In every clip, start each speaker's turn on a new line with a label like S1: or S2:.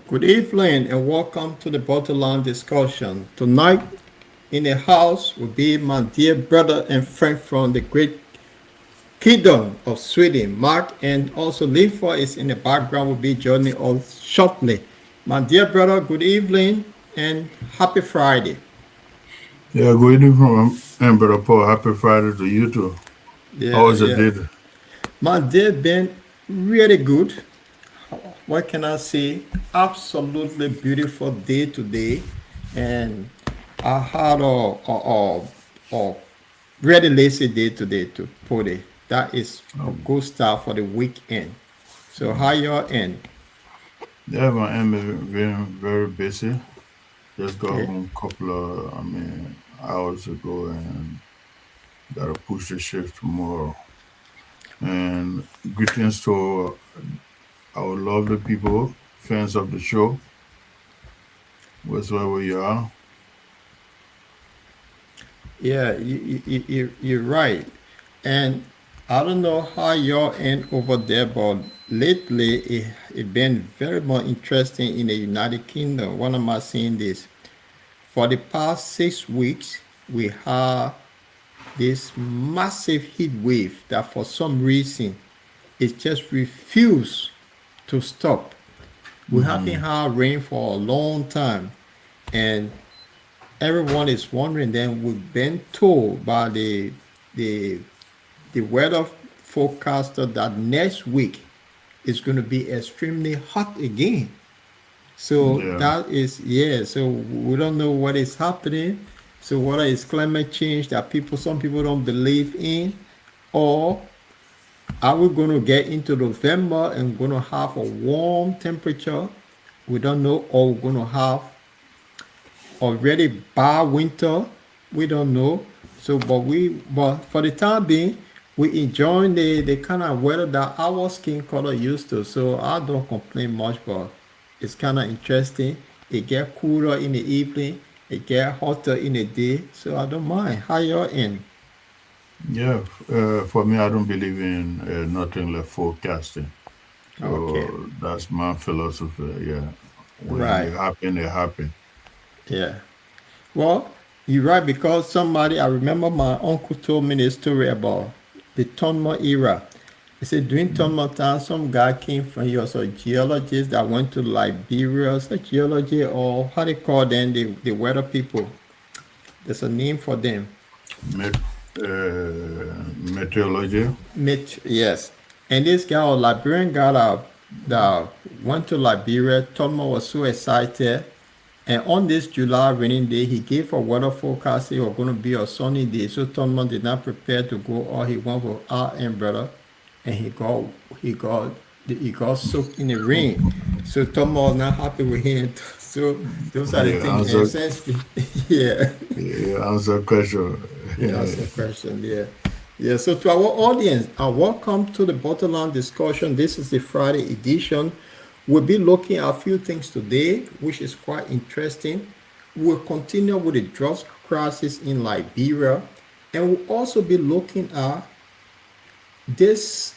S1: Good evening and welcome to the Bottomline discussion. Tonight in the house will be my dear brother and friend from the great kingdom of Sweden, Mark, and also Linford is in the background will be joining us shortly. My dear brother, good evening and happy Friday.
S2: Yeah, good evening from Brother Paul. Happy Friday to you too. How
S1: Yeah,
S2: was your
S1: yeah.
S2: day?
S1: My day been really good. What can I say? Absolutely beautiful day today, and I had a really lazy day today to put it. That is a
S2: Um,
S1: good start for the weekend. So how your end?
S2: yeah, my end is very busy. Just got
S1: Okay.
S2: home a couple of, hours ago and gotta push the shift tomorrow. And greetings to our lovely people, fans of the show, wherever you are.
S1: Yeah, you're right. And I don't know how your end over there, but lately it been very much interesting in the United Kingdom. What am I seeing this? For the past 6 weeks, we had this massive heat wave that for some reason it just refused to stop. We haven't
S2: Mm-hmm.
S1: had rain for a long time, and everyone is wondering. Then we've been told by the the weather forecaster that next week is going to be extremely hot again. So
S2: Yeah,
S1: that is, yeah. So we don't know what is happening. So whether it's climate change that some people don't believe in, or are we going to get into November and going to have a warm temperature? We don't know. Or we're going to have already bad winter. We don't know. So, but for the time being, we enjoying the kind of weather that our skin color used to. So I don't complain much, but it's kind of interesting. It get cooler in the evening. It get hotter in the day. So I don't mind. How you're in?
S2: yeah. For me, I don't believe in nothing like forecasting.
S1: Okay.
S2: So that's my philosophy. Yeah, when
S1: Right.
S2: it happen, it happen.
S1: Yeah. Well, you're right because somebody, I remember my uncle told me the story about the Tonma era. He said during Tonma time, some guy came from here, so a geologist that went to Liberia, so geology or how they call them, the weather people. There's a name for them.
S2: Met, meteorology.
S1: Yes. And this guy, a Liberian guy that went to Liberia, Tonma was so excited. And on this July raining day, he gave a weather forecast. It was going to be a sunny day. So Thurman did not prepare to go, or he went with our umbrella, and he got he got soaked in the rain. So Thurman was not happy with him. So those are the
S2: Yeah,
S1: things. And
S2: answer.
S1: since yeah,
S2: Yeah, answer question.
S1: yeah, that's the question. Yeah. Yeah, so to our audience, welcome to the Bottomline discussion. This is the Friday edition. We'll be looking at a few things today, which is quite interesting. We'll continue with the drugs crisis in Liberia, and we'll also be looking at this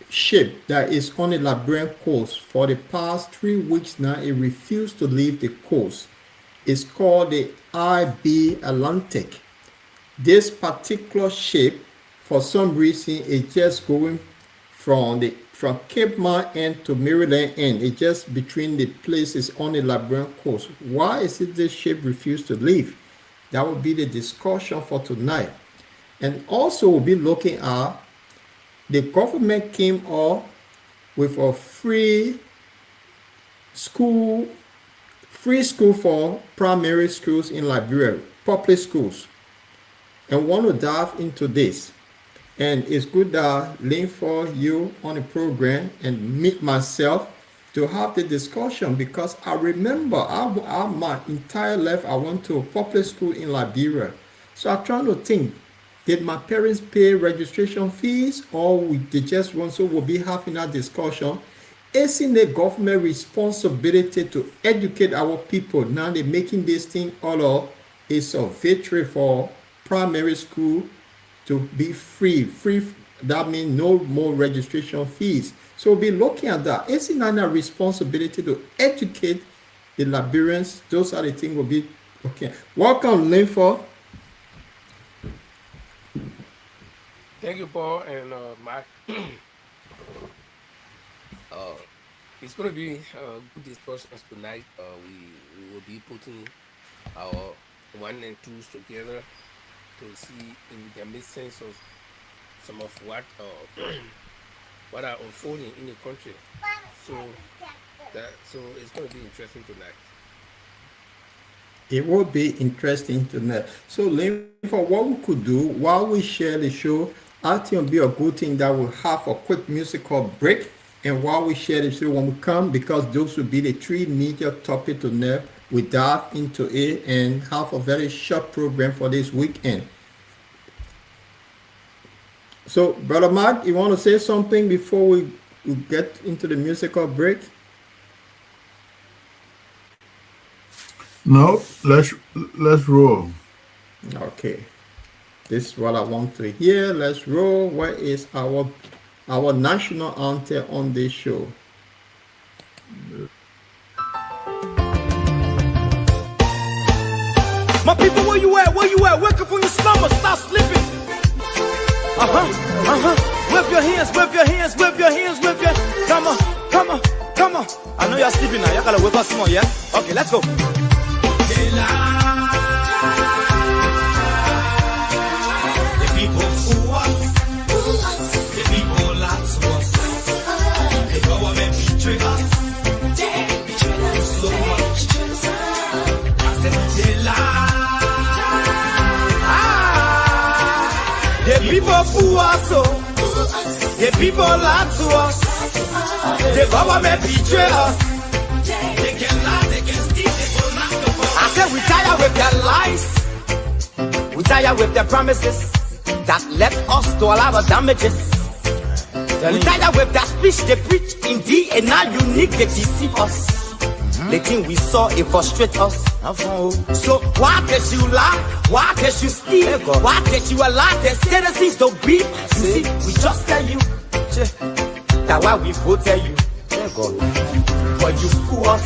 S1: ship that is on the Liberian coast for the past 3 weeks now. It refused to leave the coast. It's called the IB Atlantic. This particular ship, for some reason, is just going from Cape Mount end to Maryland end. It's just between the places on the Liberian coast. Why is it this ship refused to leave? That will be the discussion for tonight. And also we'll be looking at the government came up with a school free school for primary schools in Liberia, public schools, and want to dive into this. And it's good that link for you on the program and meet myself to have the discussion because I remember my entire life I went to a public school in Liberia. So I'm trying to think, did my parents pay registration fees or they just want, so we'll be having that discussion. Isn't the government responsibility to educate our people? Now they're making this thing all up. It's a victory for primary school to be free That means no more registration fees. So we'll be looking at that. It's not a responsibility to educate the Liberians. Those are the things we'll be okay. Welcome, Linford.
S3: Thank you, Paul and Mark. uh, it's going to be good discussions tonight. We will be putting our one and twos together to see if we can make sense of some of what what are unfolding in the country. So it's going to be interesting tonight.
S1: It will be interesting to know. So, Linford, what we could do while we share the show, I think it'll be a good thing that we'll have a quick musical break. And while we share the show, when we come, because those will be the three major topics to know, we dive into it and have a very short program for this weekend. So, Brother Mark, you want to say something before we get into the musical break?
S2: No, let's roll.
S1: Okay. This is what I want to hear. Let's roll. Where is our national anthem on this show?
S4: My people, where you at? Where you at? Wake up from your slumber. Stop sleeping. Whip your hands, whip your hands, whip your hands, whip your. Come on, come on, come on. I know you're sleeping now. Y'all gotta wake up some more, yeah? Okay, let's go. The people who us, the people lie to us, the government betray us, so much. I said they lie. The people who us, the people lie to us, the government betray us. They can lie, they can steal, they will not go. I said we tired with their lies, we tired with their promises that led us to a lot of damages. We tired with that speech they preach indeed and now unique they deceive us. The thing we saw it frustrate us. So why did you lie? Why did you steal? Why did you allow the citizens to beat? You see, we just tell you that why we voted you. But you fool us,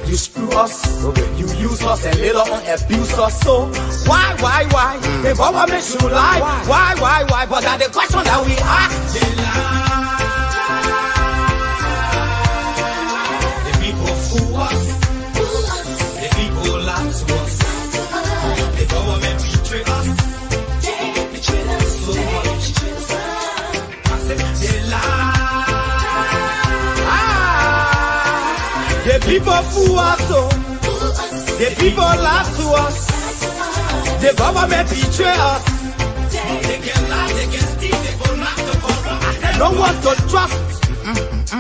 S4: you screw us, you use us and later on abuse us. So why? The government should lie. Why? But that's the question that we ask. They lie. The people fool us, the people lie to us, the government betray us, so much. I said they lie. The people fool us, the people lie to us, the government betray us. They can lie, they can steal, they will not to corrupt. No one to trust.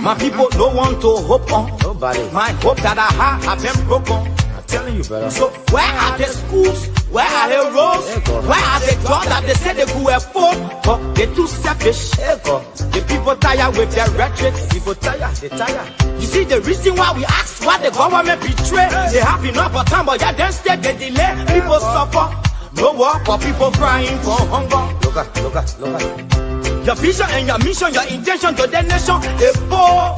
S4: My people, no one to hope on. Nobody. My hope that I have been broken. I'm telling you, brother. So where are the schools? Where are the roads? Where are the jobs that they say they could afford? But they're too selfish. The people tired with their rhetoric. People tired, they tired. You see the reason why we ask why the government betray. They have enough of time, but yeah, then stay they delay. People suffer. No work for people crying for hunger. Look at. Your vision and your mission, your intention to the nation, they poor.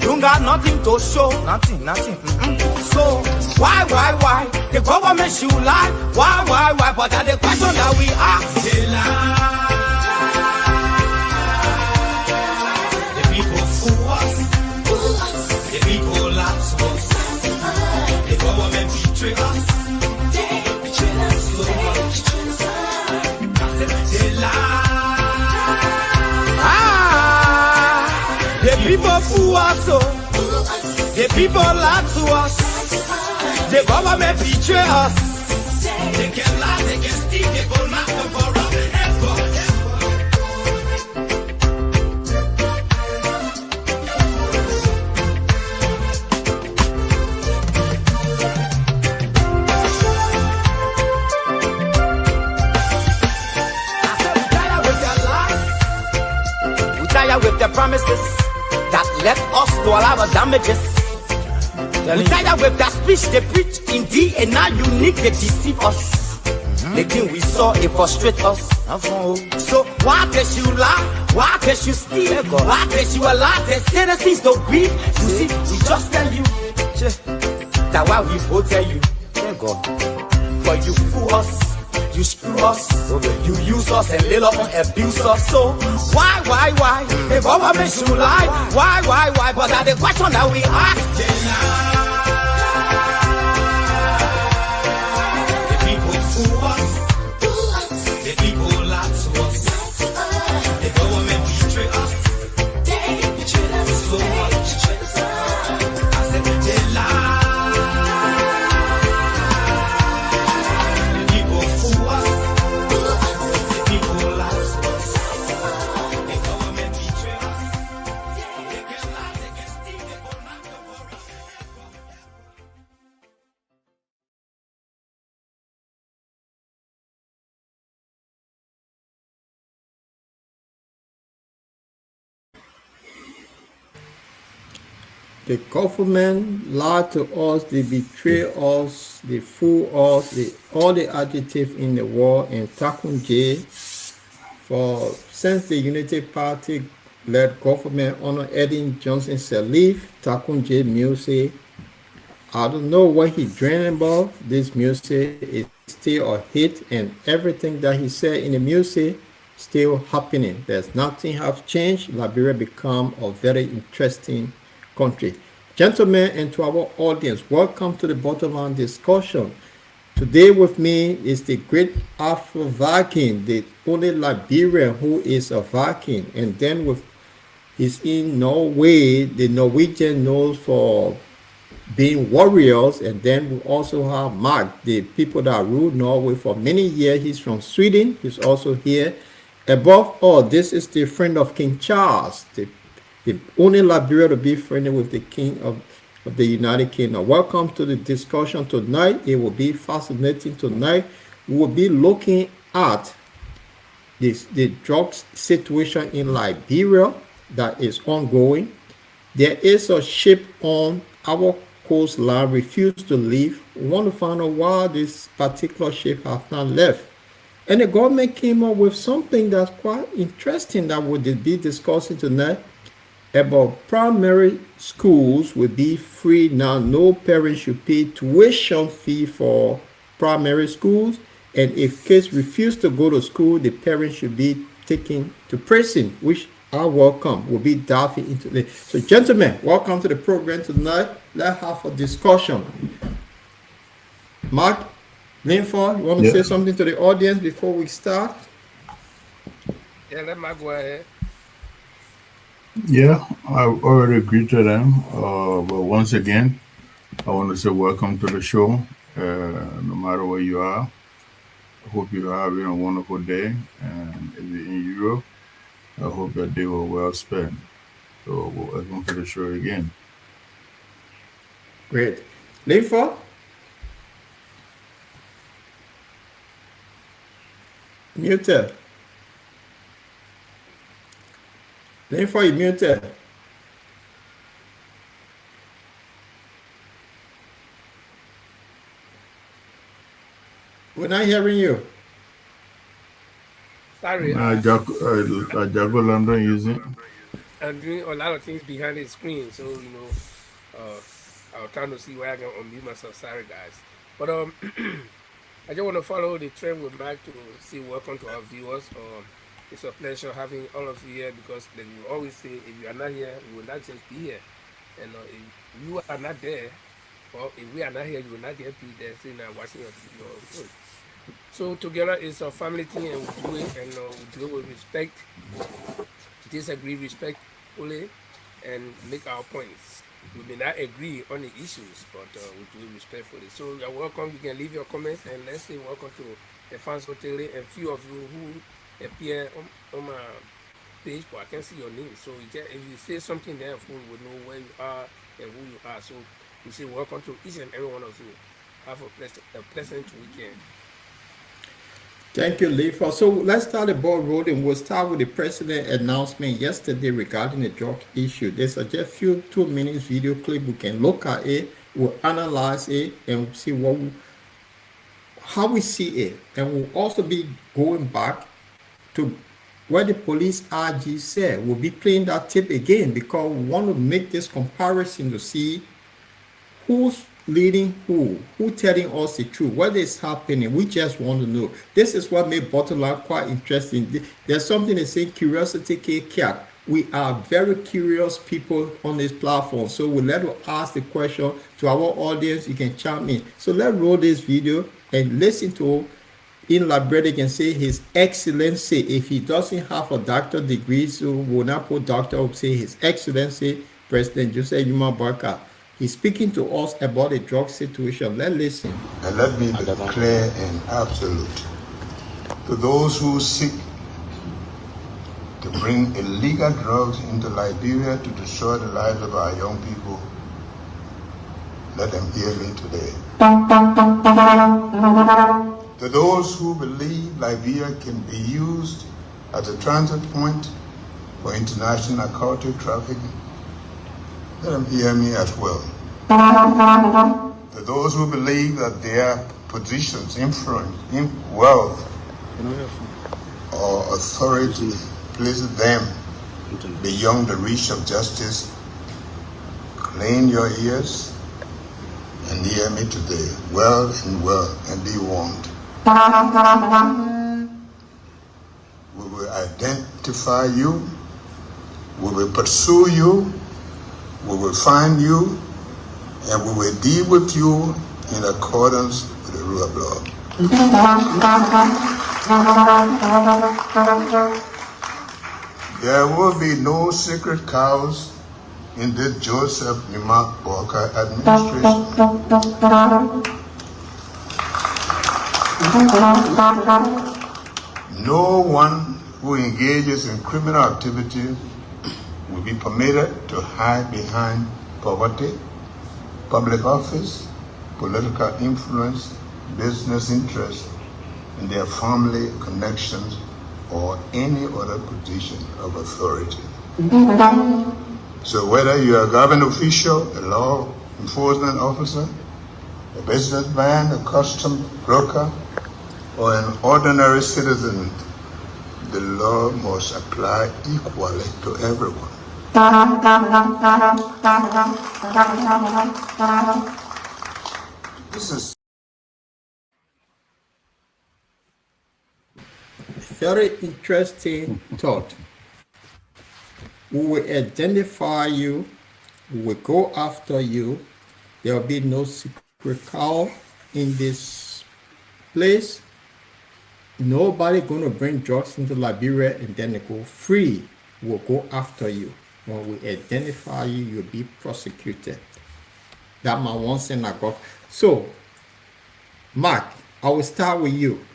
S4: You got nothing to show. Nothing. So why? The government should lie. Why? But that's the question that we ask. They lie. The people fool us. The people lie to us. The government betray us. So much. I said they lie. The people fool us, the people lie to us, the government betray us. They can lie, they can steal, they will not go corrupt. We tired with their promises that led us to a lot of damages. We tired with that speech they preach indeed and now unique they deceive us. The thing we saw, it frustrate us. So why can't you lie? Why can't you steal? Why can't you allow the citizens to breathe? You see, we just tell you that why we voted you. But you fool us, you screw us, you use us and little on abuse us. So why? The government should lie. Why? But that's the question that we ask. The people fool us, the people lie to us, the government betray us, so much. I said they lie.
S1: The government lied to us, they betray us, they fool us, all the adjectives in the world, and Takunje, since the Unity Party led government under Eddie Johnson said leave, Takunje music, I don't know what he dreamed about. This music is still a hit, and everything that he said in the music still happening. There's nothing have changed. Liberia become a very interesting country. Gentlemen, and to our audience, welcome to the bottom line discussion. Today with me is the great Afro Viking, the only Liberian who is a Viking, and then with he's in Norway, the Norwegian knows for being warriors, and then we also have Mark, the people that ruled Norway for many years. He's from Sweden. He's also here. Above all, this is the friend of King Charles, the only Liberia to be friendly with the King of the United Kingdom. Welcome to the discussion tonight. It will be fascinating tonight. We will be looking at the drugs situation in Liberia that is ongoing. There is a ship on our coastline refused to leave. We want to find out why this particular ship has not left. And the government came up with something that's quite interesting that we'll be discussing tonight about primary schools will be free now. No parent should pay tuition fee for primary schools. And if kids refuse to go to school, the parents should be taken to prison, which I welcome. We'll be diving into this. So, gentlemen, welcome to the program tonight. Let's have a discussion. Mark, Linford, you want to say something to the audience before we start?
S3: Yeah, let Mark go ahead.
S2: Yeah, I already agreed to them. But once again, I want to say welcome to the show. No matter where you are, I hope you're having a wonderful day. And if you're in Europe, I hope that day was well spent. So welcome to the show again.
S1: Great. Linford? Muted. Linford, you muted. We're not hearing you.
S3: Sorry,
S2: Jago London using.
S3: I'm doing a lot of things behind the screen, so I was trying to see where I can unmute myself. Sorry, guys, but I just want to follow the trend with Mike to say welcome to our viewers. It's a pleasure having all of you here because then you always say if you are not here, you will not just be here, and if you are not there, or if we are not here, you will not get be there sitting and watching your video. So together it's a family thing, and we do it, and we do it with respect, disagree respectfully, and make our points. We may not agree on the issues, but we do it respectfully. So you're welcome. You can leave your comments, and let's say welcome to the fans hotel, and few of you who appear on my page, but I can see your name. So if you say something there, we will know where you are and who you are. So we say welcome to each and every one of you. Have a pleasant weekend.
S1: Thank you, Lifa. So let's start the ball rolling. We'll start with the president announcement yesterday regarding the drug issue. There's just few 2 minutes video clip. We can look at it, we'll analyze it, and see how we see it, and we'll also be going back to what the police RG said. We'll be playing that tape again because we want to make this comparison to see who's leading who telling us the truth, what is happening. We just want to know. This is what made Bottomline quite interesting. There's something they say, curiosity kill cat. We are very curious people on this platform, so we let you ask the question to our audience. You can chime in. So let's roll this video and listen to in library can say His Excellency. If he doesn't have a doctor degree, so will not put doctor, will say His Excellency President Joseph Yuma Barker. He's speaking to us about the drug situation. Let's listen.
S5: And let me be clear and absolute. To those who seek to bring illegal drugs into Liberia to destroy the lives of our young people, let them hear me today. To those who believe Liberia can be used as a transit point for international narcotic trafficking, let them hear me as well. To those who believe that their positions, influence, wealth, or authority places them beyond the reach of justice, clean your ears and hear me today, well, and be warned. We will identify you, we will pursue you, we will find you, and we will deal with you in accordance with the rule of law. There will be no sacred cows in this Joseph Nima Walker administration. No one who engages in criminal activity will be permitted to hide behind poverty, public office, political influence, business interests, and their family connections, or any other position of authority. So whether you're a government official, a law enforcement officer, a businessman, a custom broker, or an ordinary citizen, the law must apply equally to everyone. This is
S1: Very interesting thought. We will identify you, we will go after you. There will be no secret call in this place. Nobody going to bring drugs into Liberia and then they go free. We'll go after you. When we identify you, you'll be prosecuted. That my one thing I got. So, Mark, I will start with you.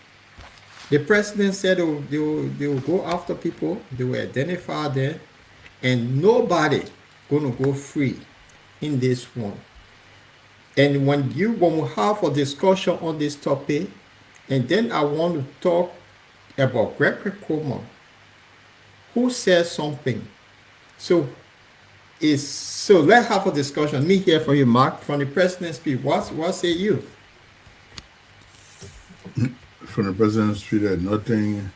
S1: The president said they will go after people, they will identify them, and nobody gonna go free in this one. And when we have a discussion on this topic, and then I want to talk about Gregory Coleman, who says something. So let's have a discussion. Me here for you, Mark, from the president's speech. What say you?
S2: From the president's speech, nothing,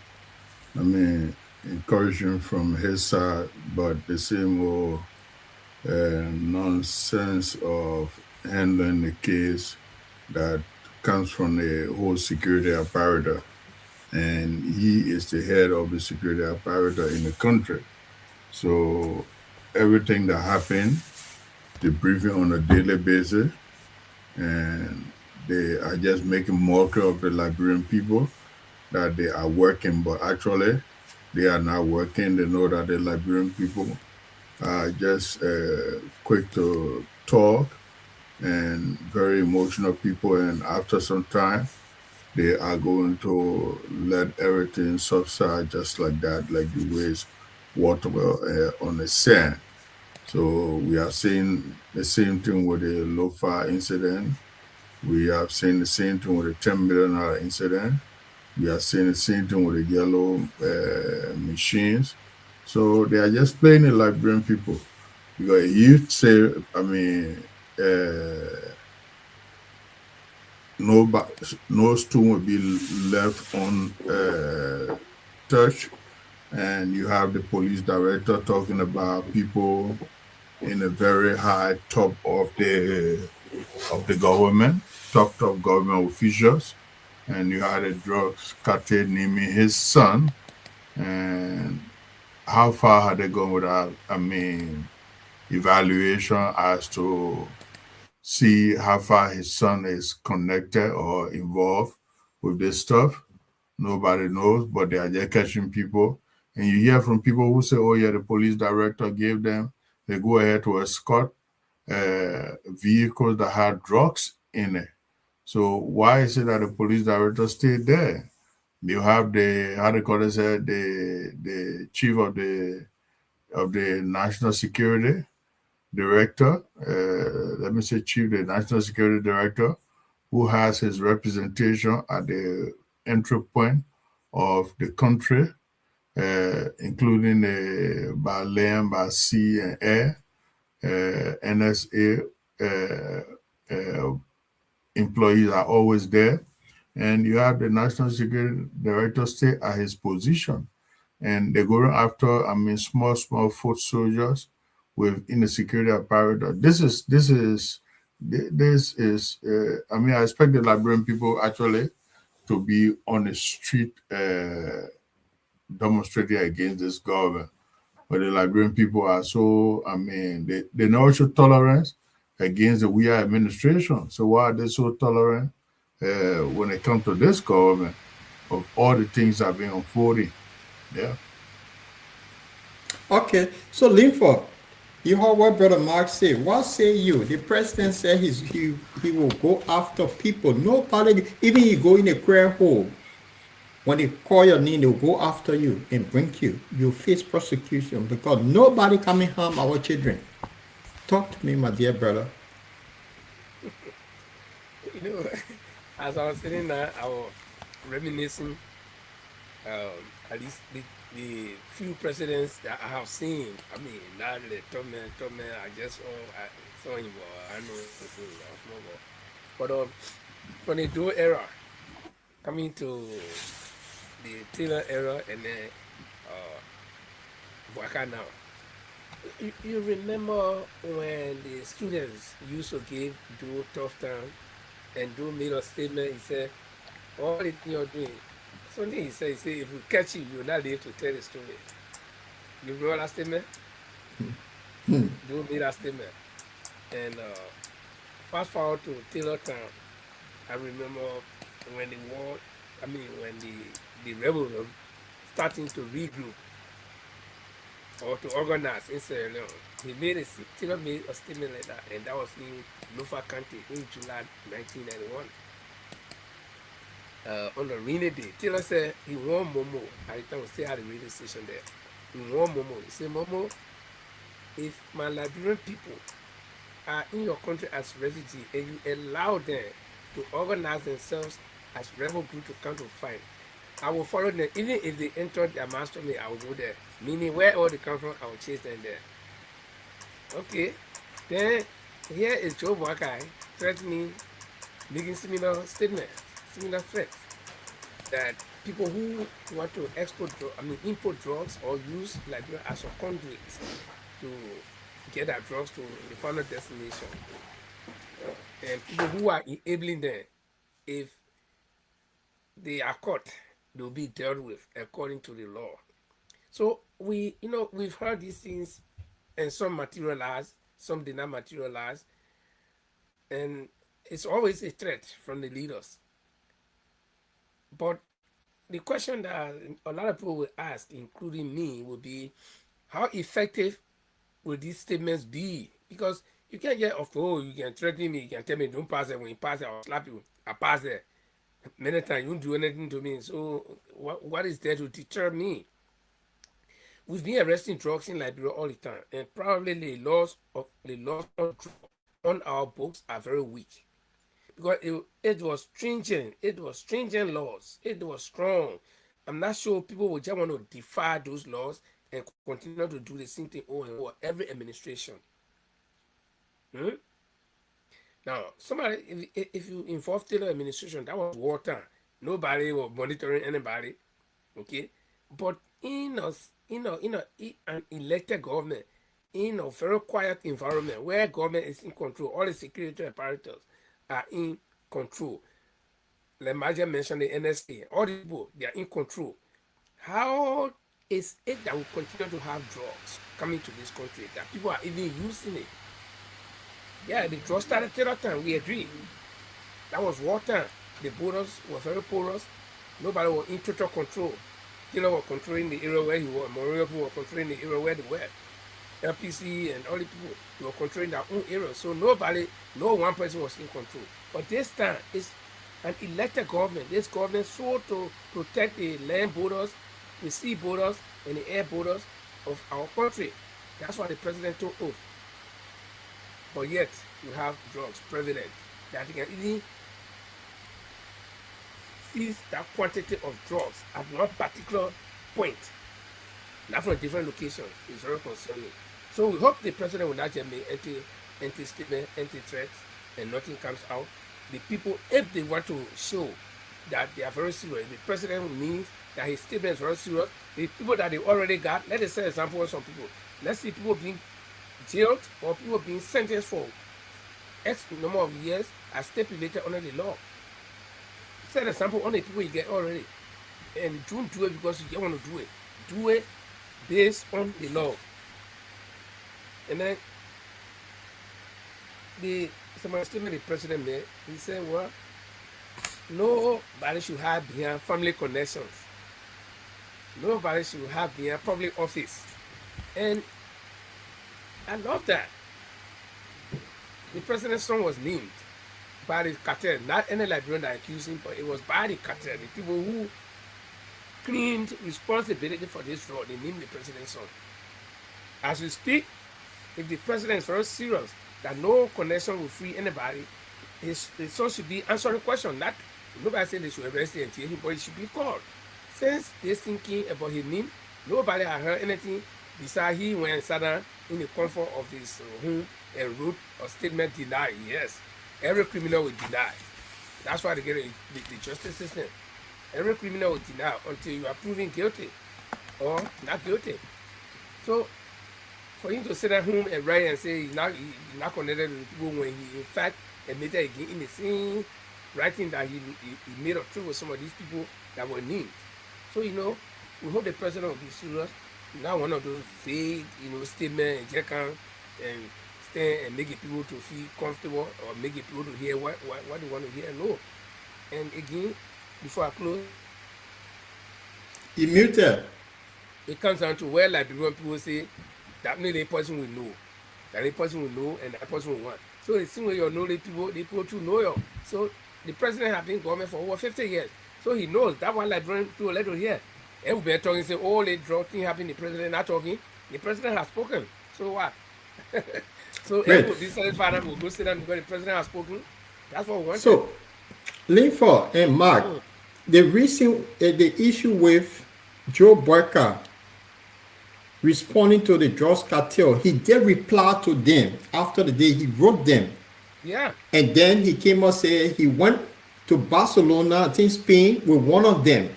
S2: encouraging from his side, but the same old nonsense of handling the case that comes from the whole security apparatus. And he is the head of the security apparatus in the country. So everything that happened, the briefing on a daily basis, and they are just making mockery of the Liberian people that they are working, but actually they are not working. They know that the Liberian people are just quick to talk and very emotional people, and after some time they are going to let everything subside just like that, like the waves water on the sand. So we are seeing the same thing with the Lofa incident. We have seen the same thing with the $10 million incident. We are seeing the same thing with the yellow machines. So they are just playing the Liberian people. Because you say, no stone will be left on touch. And you have the police director talking about people in a very high top of the government, top government officials, and you had a drugs cartel naming his son. And how far had they gone with that? I mean, evaluation as to see how far his son is connected or involved with this stuff. Nobody knows, but they are just catching people. And you hear from people who say, oh, yeah, the police director gave them, they go ahead to escort vehicles that had drugs in it. So why is it that the police director stayed there? You have the how they call it, the chief of the national security director. Let me say chief, the national security director, who has his representation at the entry point of the country, including by land, by sea, and air. NSA uh, employees are always there, and you have the national security director stay at his position, and they're going after, I mean, small foot soldiers within the security apparatus. This is. I mean, I expect the Liberian people actually to be on the street demonstrating against this government. But the Liberian people are so, I mean, they never show tolerance against the weird administration. So why are they so tolerant when it comes to this government of all the things that have been unfolding? Yeah.
S1: Okay, so Linford, you heard what Brother Mark said. What say you? The president said he will go after people. Nobody, even you go in a prayer hole, when they call your name, they'll go after you and bring you. You'll face prosecution because nobody can harm our children. Talk to me, my dear brother.
S3: You know, as I was sitting there, I was reminiscing at least the few presidents that I have seen. I mean, now the top man, I just saw him. I know him, I was small boy. But from the Doe era, coming to the Taylor era, and then Waka now. You remember when the students used to give Doe tough time, and Doe made a statement. He said, "All the thing you're doing." Something he said, if we catch you, you're not able to tell the story. You remember that statement? Doe made that statement. And fast forward to Taylor Town, I remember when the war, I mean, when the rebel were starting to regroup or to organize in Sierra Leone, Taylor made a statement like that, and that was in Lofa County in July 1991. On a rainy day, Taylor said he want Momo. At the time, we still had a radio station there. He want Momo. He said, Momo, if my Liberian people are in your country as refugees and you allow them to organize themselves as rebel group to come to fight, I will follow them. Even if they enter their master me, I will go there. Meaning where all they come from, I will chase them there. Okay. Then here is Joe Wakai threatening, making similar statements, similar threats that people who want to import drugs or use Liberia as a conduit to get their drugs to the final destination, and people who are enabling them, if they are caught, they'll be dealt with according to the law. So we've heard these things, and some materialize, some did not materialize, and it's always a threat from the leaders. But the question that a lot of people will ask, including me, will be how effective will these statements be? Because you can't get off, oh, you can threaten me, you can tell me don't pass it. When you pass it, I'll slap you. I pass it. Many times you don't do anything to me. So what is there to deter me? We've been arresting drugs in Liberia all the time, and probably the laws on on our books are very weak because it was stringent. It was stringent laws. It was strong. I'm not sure people would just want to defy those laws and continue to do the same thing over and over every administration. Hmm? Now, somebody, if you involve Taylor administration, that was wartime. Nobody was monitoring anybody. Okay, but in an elected government, in a very quiet environment where government is in control, all the security apparatus are in control. Like Maja mentioned, the NSA, all the people they are in control. How is it that we continue to have drugs coming to this country that people are even using it? Yeah, the drug started terror time. We agree. That was wartime. The borders were very porous. Nobody was in total control. Taylor was controlling the area where he was. Maria people were controlling the area where they were. LPC and all the people they were controlling their own area. So nobody, no one person was in control. But this time it's an elected government. This government sought to protect the land borders, the sea borders, and the air borders of our country. That's what the president took oath. But yet you have drugs prevalent that you can even seize that quantity of drugs at one particular point, not from different locations. It's very concerning. So we hope the president will not just make anti-statement, anti-threats, and nothing comes out. The people, if they want to show that they are very serious, the president means that his statement is very serious. The people that they already got, let us say example of some people. Let's see people being jailed or people being sentenced for X number of years as stipulated under the law. Set example on the people you get already. And don't do it because you don't want to do it. Do it based on the law. And then somebody statement the president made, he said, well, nobody should have behind family connections. Nobody should have behind public office. And I love that. The president's son was named by the cartel, not any Liberian that accused him, but it was by the cartel, the people who claimed responsibility for this fraud. They named the president's son. As we speak, if the president is very serious that no connection will free anybody, his son should be answering questions. Not nobody saying they should arrest him and him, but he should be called. Since they're thinking about his name, nobody has heard anything besides he went and sat down in the comfort of his home and wrote a statement denied. Yes, every criminal will deny. That's why they get the justice system. Every criminal will deny until you are proven guilty or not guilty. So for him to sit at home and write and say he's not connected with people when he in fact admitted again in the same writing that he made a truth with some of these people that were named. So we hope the president will be serious. Not one of those vague, statements and just come and stand and make it people to feel comfortable or make it people to hear what they want to hear. No. And again, before I close,
S1: You muted.
S3: it comes down to where Liberian people say that only the person will know. That the person will know and that person will want. So it seems when you know the people to know you. So the president has been in government for over 50 years. So he knows that one Liberian people let to hear. Everybody talking, say, oh, the drug thing happened, the president not talking. The president has spoken. So what? So
S1: Great.
S3: everyone be satisfied will go sit down because the president has spoken. That's what we want.
S1: So, Linford and Mark, the issue with Joe Burker responding to the drugs cartel, he did reply to them after the day he wrote them.
S3: Yeah.
S1: And then he came out say he went to Barcelona, I think Spain, with one of them.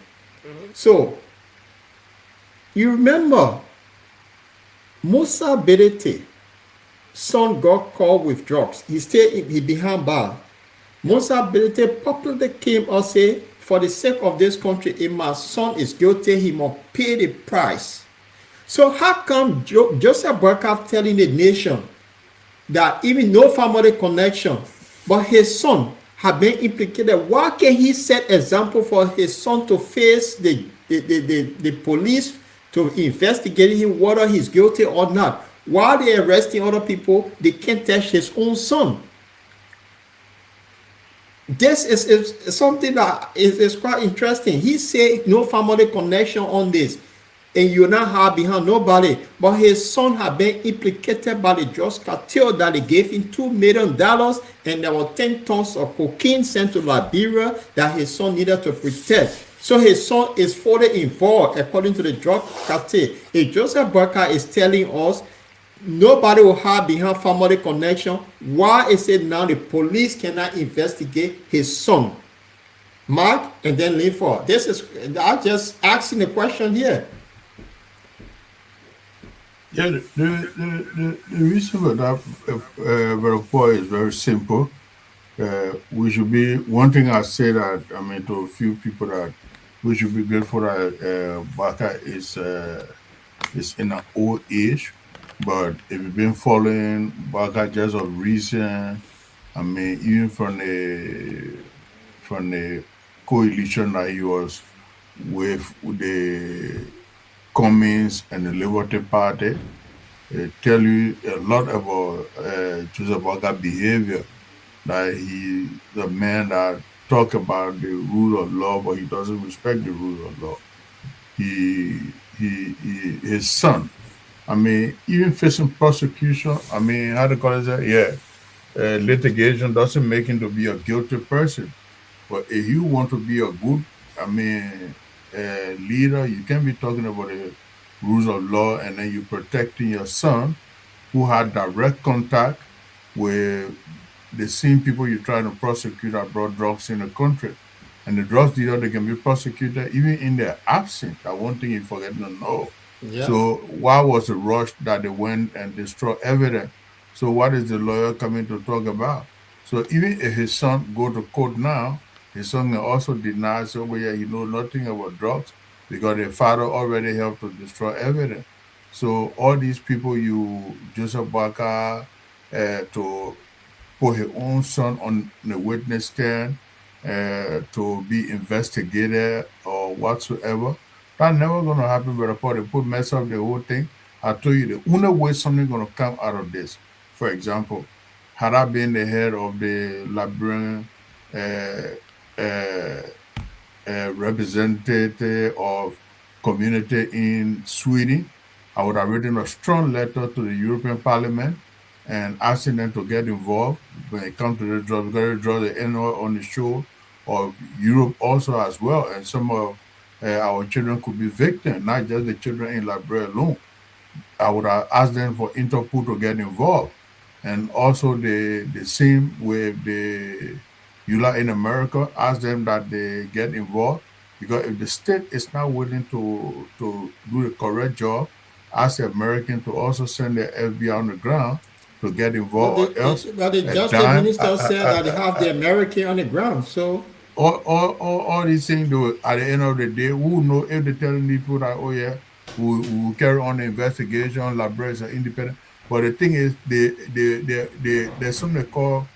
S1: So, you remember Musa Berete, son got caught with drugs. He behind bar. Musa Berete popularly came and say, for the sake of this country, if my son is guilty, he must pay the price. So how come Joseph Burkhardt telling the nation that even no family connection, but his son have been implicated? Why can he set example for his son to face the police to investigate him whether he's guilty or not? While they're arresting other people, they can't touch his own son. This is something that is quite interesting. He said no family connection on this, and you're not hard behind nobody. But his son had been implicated by the drugs cartel that they gave him $2 million, and there were 10 tons of cocaine sent to Liberia that his son needed to protect. So his son is fully involved according to the drug cartel. If Joseph Burkhardt is telling us nobody will hide behind family connection. Why is it now the police cannot investigate his son, Mark, and then Linford? This is, I just asking the question here.
S2: Yeah, the reason for that report is very simple. We should be one thing I say that I mean to a few people that we should be grateful that Baka is in an old age, but if you've been following Baka just of recent, I mean even from the coalition that he was with the Cummings and the Liberty Party, it tell you a lot about Joseph Baka behavior that he the man that talk about the rule of law, but he doesn't respect the rule of law. His son. I mean, even facing prosecution. I mean, how to call it? That? Yeah, litigation doesn't make him to be a guilty person. But if you want to be a good, I mean, leader, you can't be talking about the rules of law and then you protecting your son who had direct contact with the same people you're trying to prosecute that brought drugs in the country. And the drugs dealer, they can be prosecuted even in their absence. That one thing you forget to know.
S1: Yeah.
S2: So why was the rush that they went and destroyed evidence? So what is the lawyer coming to talk about? So even if his son go to court now, his son can also deny, so well, yeah, he know nothing about drugs because the father already helped to destroy evidence. So all these people, Joseph Barker, to put his own son on the witness stand to be investigated or whatsoever. That never gonna happen. But report they put mess up the whole thing. I told you the only way something gonna come out of this. For example, had I been the head of the Liberian uh, uh, representative of community in Sweden, I would have written a strong letter to the European Parliament and asking them to get involved when it comes to the drugs, because the drugs are anywhere on the shore of Europe also as well. And some of our children could be victims, not just the children in Liberia alone. I would have asked them for Interpol to get involved. And also the same with the EULA in America, ask them that they get involved. Because if the state is not willing to do the correct job, ask the American to also send their FBI on the ground to get
S1: But
S2: involved, or else
S1: the
S2: a
S1: justice
S2: dime
S1: minister said that they have the American on the ground. So
S2: all these things though, at the end of the day, who know if they're telling people that, oh yeah, we will carry on the investigation, libraries are independent. But the thing is, there's something they call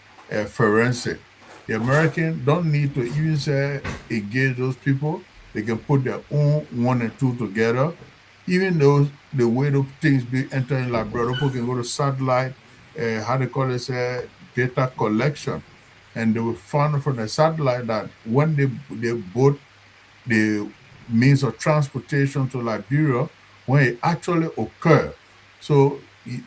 S2: forensic. The American don't need to even say engage those people. They can put their own one and two together. Even though the way those things be entering library, people can go to satellite, how they call it, data collection, and they will find from the satellite that when they boat the means of transportation to Liberia, when it actually occurred. So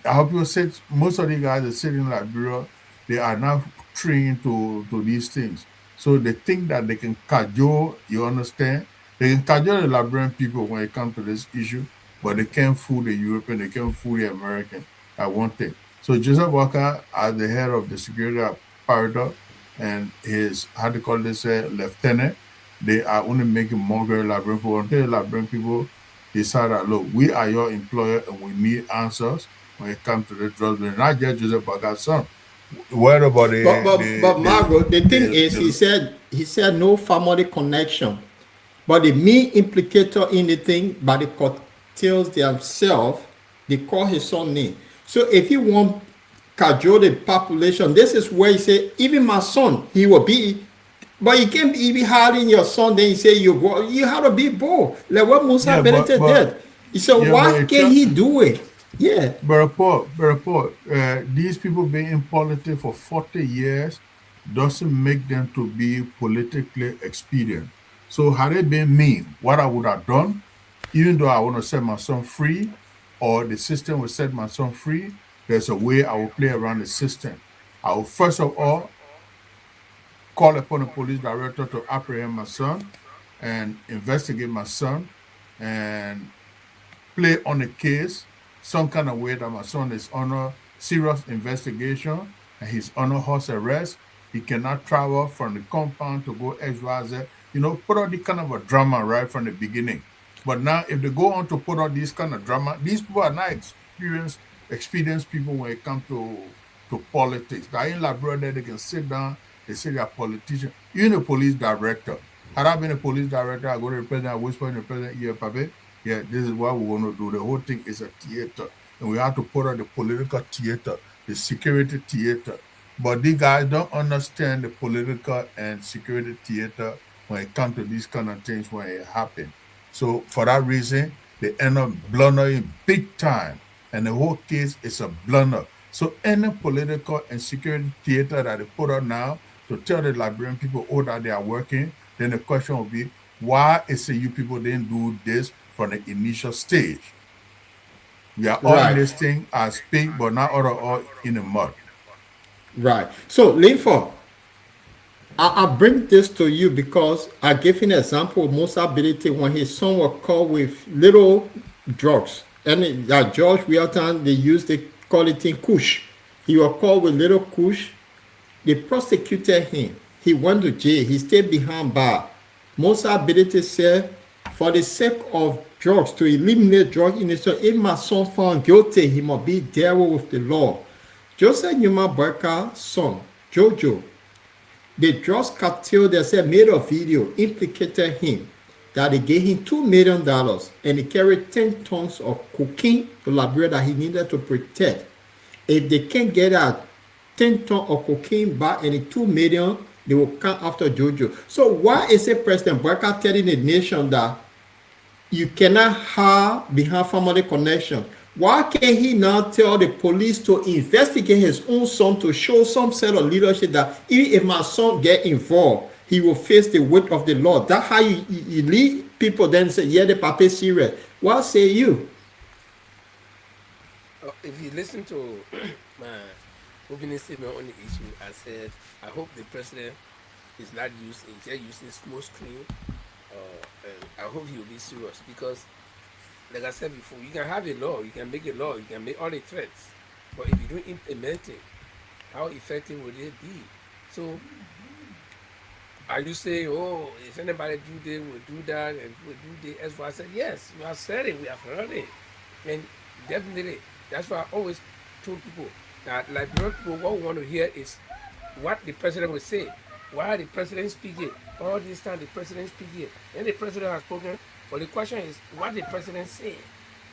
S2: I hope you said most of the guys that sit in Liberia, they are now trained to these things. So they think that they can cajole, you understand? They can cajole the Liberian people when it comes to this issue, but they can't fool the European, they can't fool the American. That one thing. So Joseph Walker, as the head of the security apparatus, and his, how do you call this, lieutenant, they are only making mockery of Liberian people until the Liberian people decide that, look, we are your employer and we need answers when it comes to the drugs. But not just Joseph Baga's son. What about
S1: but Margot, the thing is, he said no family connection. But the main implicator in the thing, by the cartels themselves, they call his son name. So if you want cajole the population, this is where he say, even my son, he will be. But you can't be hiding your son, then you say you go. You have to be bold. Like what Musa
S2: yeah,
S1: Benete
S2: but
S1: did. So
S2: yeah, but
S1: why can he do it? Yeah.
S2: these people being in politics for 40 years doesn't make them to be politically expedient. So had it been me, what I would have done, even though I want to set my son free, or the system will set my son free, there's a way I will play around the system. I will first of all call upon the police director to apprehend my son and investigate my son and play on the case some kind of way that my son is under serious investigation and he's under house arrest. He cannot travel from the compound to go XYZ. Put out the kind of a drama right from the beginning. But now, if they go on to put out this kind of drama, these people are not experienced people when it comes to politics. They're in Liberia, they can sit down, they say they're politicians. Even a police director. Had I been a police director, I go to the president, I whisper in the president, yeah, Pape, yeah, this is what we want to do. The whole thing is a theater. And we have to put on the political theater, the security theater. But these guys don't understand the political and security theater when it comes to these kind of things when it happen. So for that reason, they end up blundering big time. And the whole case is a blunder. So any political and security theater that they put on now to tell the Liberian people, oh, that they are working, then the question will be, why is it you people didn't do this from the initial stage? We are all in
S1: Right,
S2: this thing as big, but not all in the mud.
S1: right. So, Linford, I bring this to you because I gave an example of Musa ability when his son was caught with little drugs. And George Wilton, they call it in Kush. He was caught with little Kush. They prosecuted him. He went to jail. He stayed behind bar. Musa ability said, for the sake of drugs, to eliminate drug industry, if my son found guilty, he must be there with the law. Joseph Newman Burka's son, Jojo, the drugs cartel, they said, made a video, implicated him, that they gave him $2 million and he carried 10 tons of cocaine to Liberia that he needed to protect. If they can't get out 10 tons of cocaine back and the 2 million, they will come after Jojo. So why is it President Barker telling the nation that you cannot hide behind family connection? Why can't he now tell the police to investigate his own son to show some set of leadership that even if my son get involved, he will face the weight of the law? That's how you lead people then say, yeah, the papa is serious. What say you?
S3: If you listen to my opening statement on the issue, I said I hope the president is not using smoke screen, and I hope he will be serious because, like I said before, you can have a law, you can make a law, you can make all the threats, but if you don't implement it, how effective will it be? So, are you saying, oh, if anybody do this, we'll do that, and we'll do this? As I said, yes, you have said it, we have heard it, and definitely, that's why I always told people that, like, people, what we want to hear is what the president will say. Why the president speaking? All this time the president speaking, and the president has spoken. But the question is what the president say,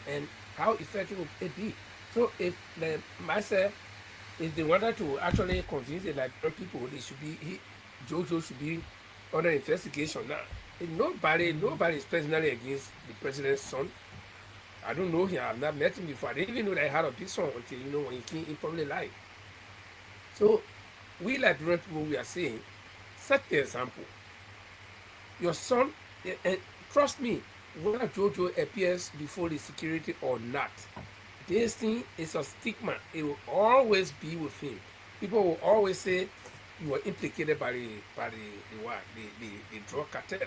S3: and how effective will it be? So if the myself, if they wanted to actually convince the Liberian people, they should be Jojo should be under investigation now. And nobody is personally against the president's son. I don't know him. I've not met him before. I didn't even know that I had a big son until when he came in public life. So we Liberian people, we are saying, set the example. Your son, and trust me, whether Jojo appears before the security or not, this thing is a stigma. It will always be with him. People will always say you were implicated by the drug cartel.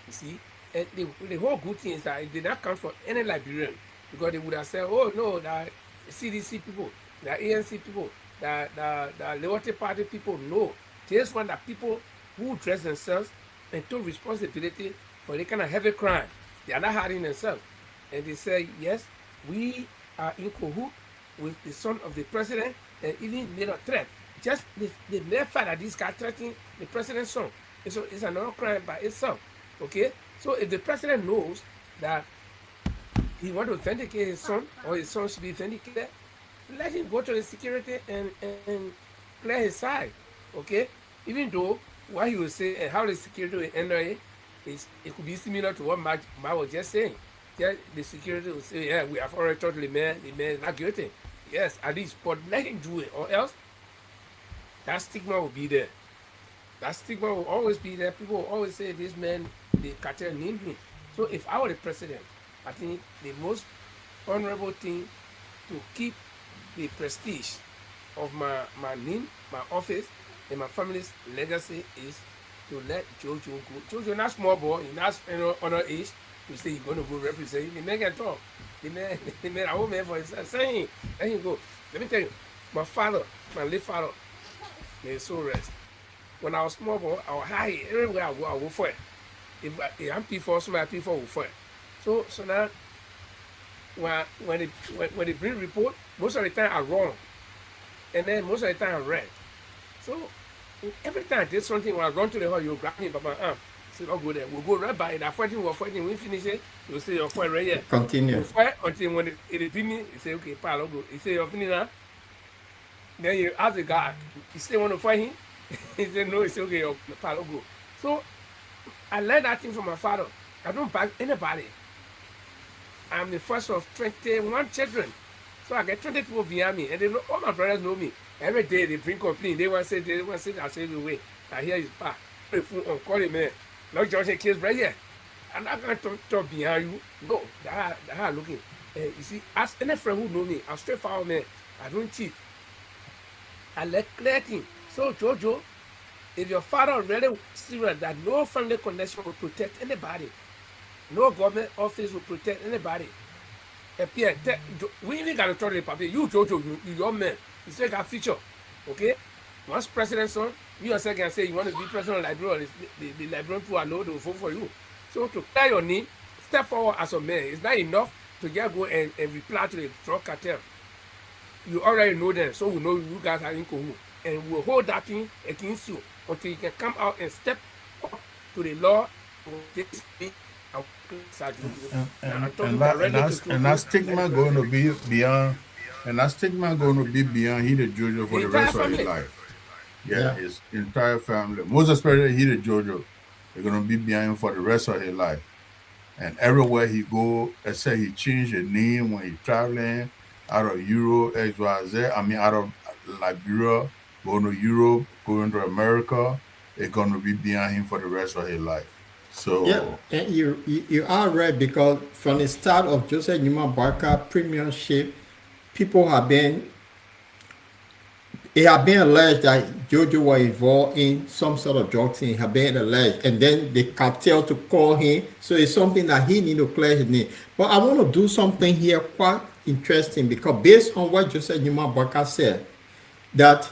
S3: You see, and the whole good thing is that it did not come from any Liberian because they would have said, oh no, the CDC people, the ANC people, the Liberty Party people. No, this one that people who dress themselves and took responsibility for the kind of heavy crime. They are not hiding themselves. And they say, yes, we are in cahoot with the son of the president and even made a threat. Just the mere fact that this guy threatening the president's son it's another crime by itself. Okay? So if the president knows that he wants to vindicate his son or his son should be vindicated, let him go to the security and play his side. Okay? Even though what he will say and how the security will enter it could be similar to what Mark was just saying. Yeah, the security will say, yeah, we have already told the man is not guilty. Yes, at least, but let him do it, or else that stigma will be there. That stigma will always be there. People will always say this man, the cartel named him. So if I were the president, I think the most honorable thing to keep the prestige of my name, my office, and my family's legacy is to let Jojo go. Jojo not small boy, he not under age to say he's going to go represent him. The man can talk. the man, I old man for his saying, there you go. Let me tell you, my father, my late father, may his soul rest. When I was small boy, I was high everywhere I go for it. If I'm P4, somebody P4 will for it. So now when they bring report, most of the time I wrong, and then most of the time I right. So every time I did something, when I run to the hall, you grab me by my arm. Say, don't go there. We'll go right by it. That fighting, we're fighting. We finish it. You'll say you're fighting right here.
S1: Continue.
S3: We'll fight until when it beat me, you say, okay, pal, I'll go. You say you're finished now. Then you ask the guy, you still want to fight him? He said, no, it's okay, pal, I'll go. So I learned that thing from my father. I don't back anybody. I'm the first of 21 children. So I get 20 people behind me, and they know, all my brothers know me. Every day they bring complaint. They want to say, I say the way. I hear his pa. Call him, man. No Johnson kids right here. I'm not going to talk behind you. No, that how looking. You see, as any friend who know me, I'm straightforward man. I don't cheat. I let clear thing. So Jojo, if your father really serious that no family connection will protect anybody, no government office will protect anybody. And Pierre, we even got to tell the paper. You Jojo, you your man. You still got future. Okay? Once president son, you yourself can say you want to be president of Liberia, the Liberian people are know to vote for you. So to clear your name, step forward as a man. It's not enough to just go and reply to the drug cartel. You already know them, so we know you guys are in Congo. And we'll hold that thing against you until you can come out and step up to the law.
S2: And that stigma going to be beyond, and that stigma going to be beyond he the Jojo for the rest of his life. Yeah, his entire family, most especially he the Jojo, they're gonna be behind him for the rest of his life. And everywhere he go, except he changed his name when he's traveling out of Europe, XYZ. I mean, out of Liberia, going to Europe, going to America, they're gonna be behind him for the rest of his life.
S1: Yeah,
S2: So
S1: and you are right because from the start of Joseph Newman Barker premiership, people have been it had been alleged that Jojo was involved in some sort of drug thing. It had been alleged, and then the cartel to call him. So it's something that he need to clear his name. But I want to do something here quite interesting because based on what Joseph Newman Barker said, that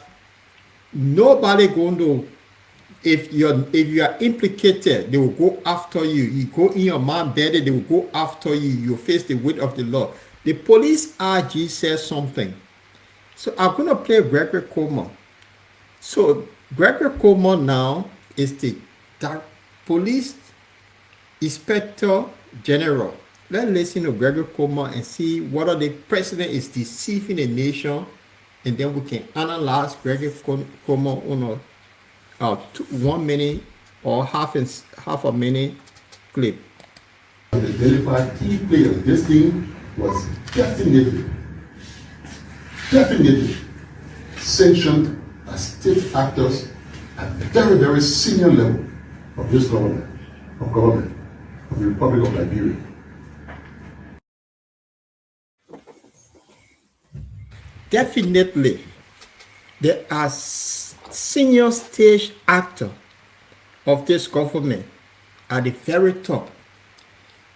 S1: nobody going to if you are implicated, they will go after you. You go in your man bed, they will go after you. You face the weight of the law. The police RG says something. So I'm gonna play Gregory Coleman. So Gregory Coleman now is the police inspector general. Let's listen to Gregory Coleman and see whether the president is deceiving the nation, and then we can analyze Gregory Coleman on a 1 minute or half a minute clip.
S6: The identified key players. This team was definitely sanctioned as state actors at very, very senior level of this government, of the Republic of Liberia.
S1: Definitely, there are senior stage actors of this government at the very top.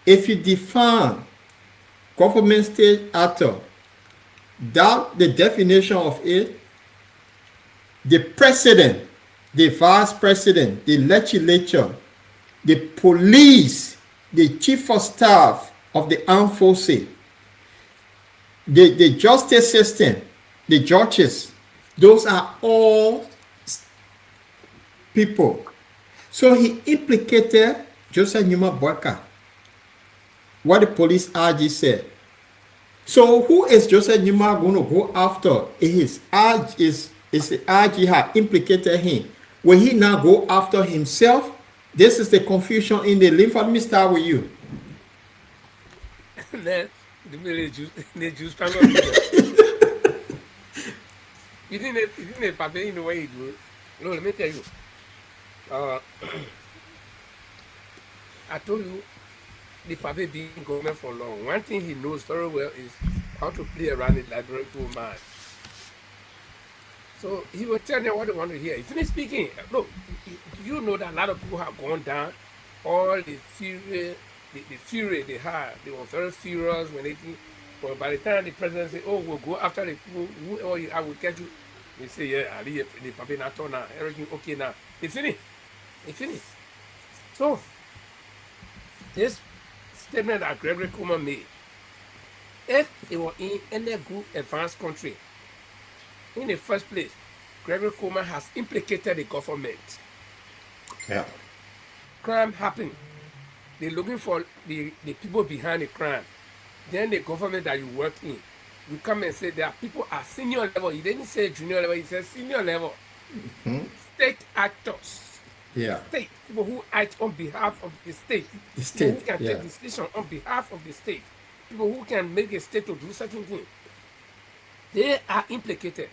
S1: If you define government stage actor, that the definition of it, the president, the vice president, the legislature, the police, the chief of staff of the armed forces, the justice system, the judges, those are all people. So he implicated Joseph Newman Barker, what the police RG said. So who is Joseph Newman going to go after? Is the RG had implicated him? Will he now go after himself? This is the confusion in the link. Let me start with you.
S3: Then the Jews struggle. You didn't Papa in the way you do it. No, let me tell you. I told you the Papa being in government for long. One thing he knows very well is how to play around the Liberian man. So he will tell them what they want to hear. He finished speaking. Look, you know that a lot of people have gone down. All the fury the fury they had. They were very furious when they think. But by the time the president said, "Oh, we'll go after the people who, oh, I will get you," they say, "Yeah, Ali, the papi not now, everything okay now." They finished. They finished. So this statement that Gregory Kuma made, if it were in any good advanced country, in the first place, Gregory Kuma has implicated the government.
S1: Yeah.
S3: Crime happened. They're looking for the people behind the crime. Then the government that you work in, you come and say there are people at senior level. He didn't say junior level, he said senior level. State actors.
S1: Yeah.
S3: State. People who act on behalf of the state.
S1: The
S3: People who
S1: state.
S3: can
S1: Yeah.
S3: take decision on behalf of the state. People who can make a state to do certain things. They are implicated.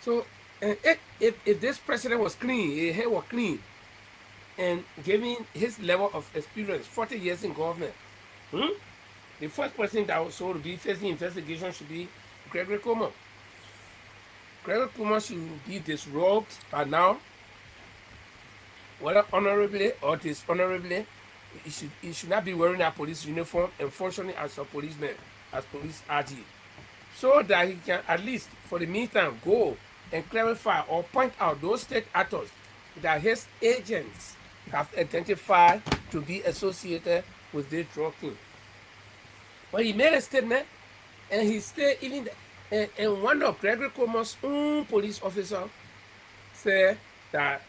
S3: So if this president was clean, his hair was clean, and given his level of experience, 40 years in government, the first person that was to be facing investigation should be Gregory Kuma. Gregory Kuma should be disrobed by now, whether honorably or dishonorably. He should not be wearing a police uniform and functioning as a policeman, as police RG, so that he can at least, for the meantime, go and clarify or point out those state actors that his agents have identified to be associated with this drug king. But he made a statement, and he said even and one of Gregory Comer's own police officer said that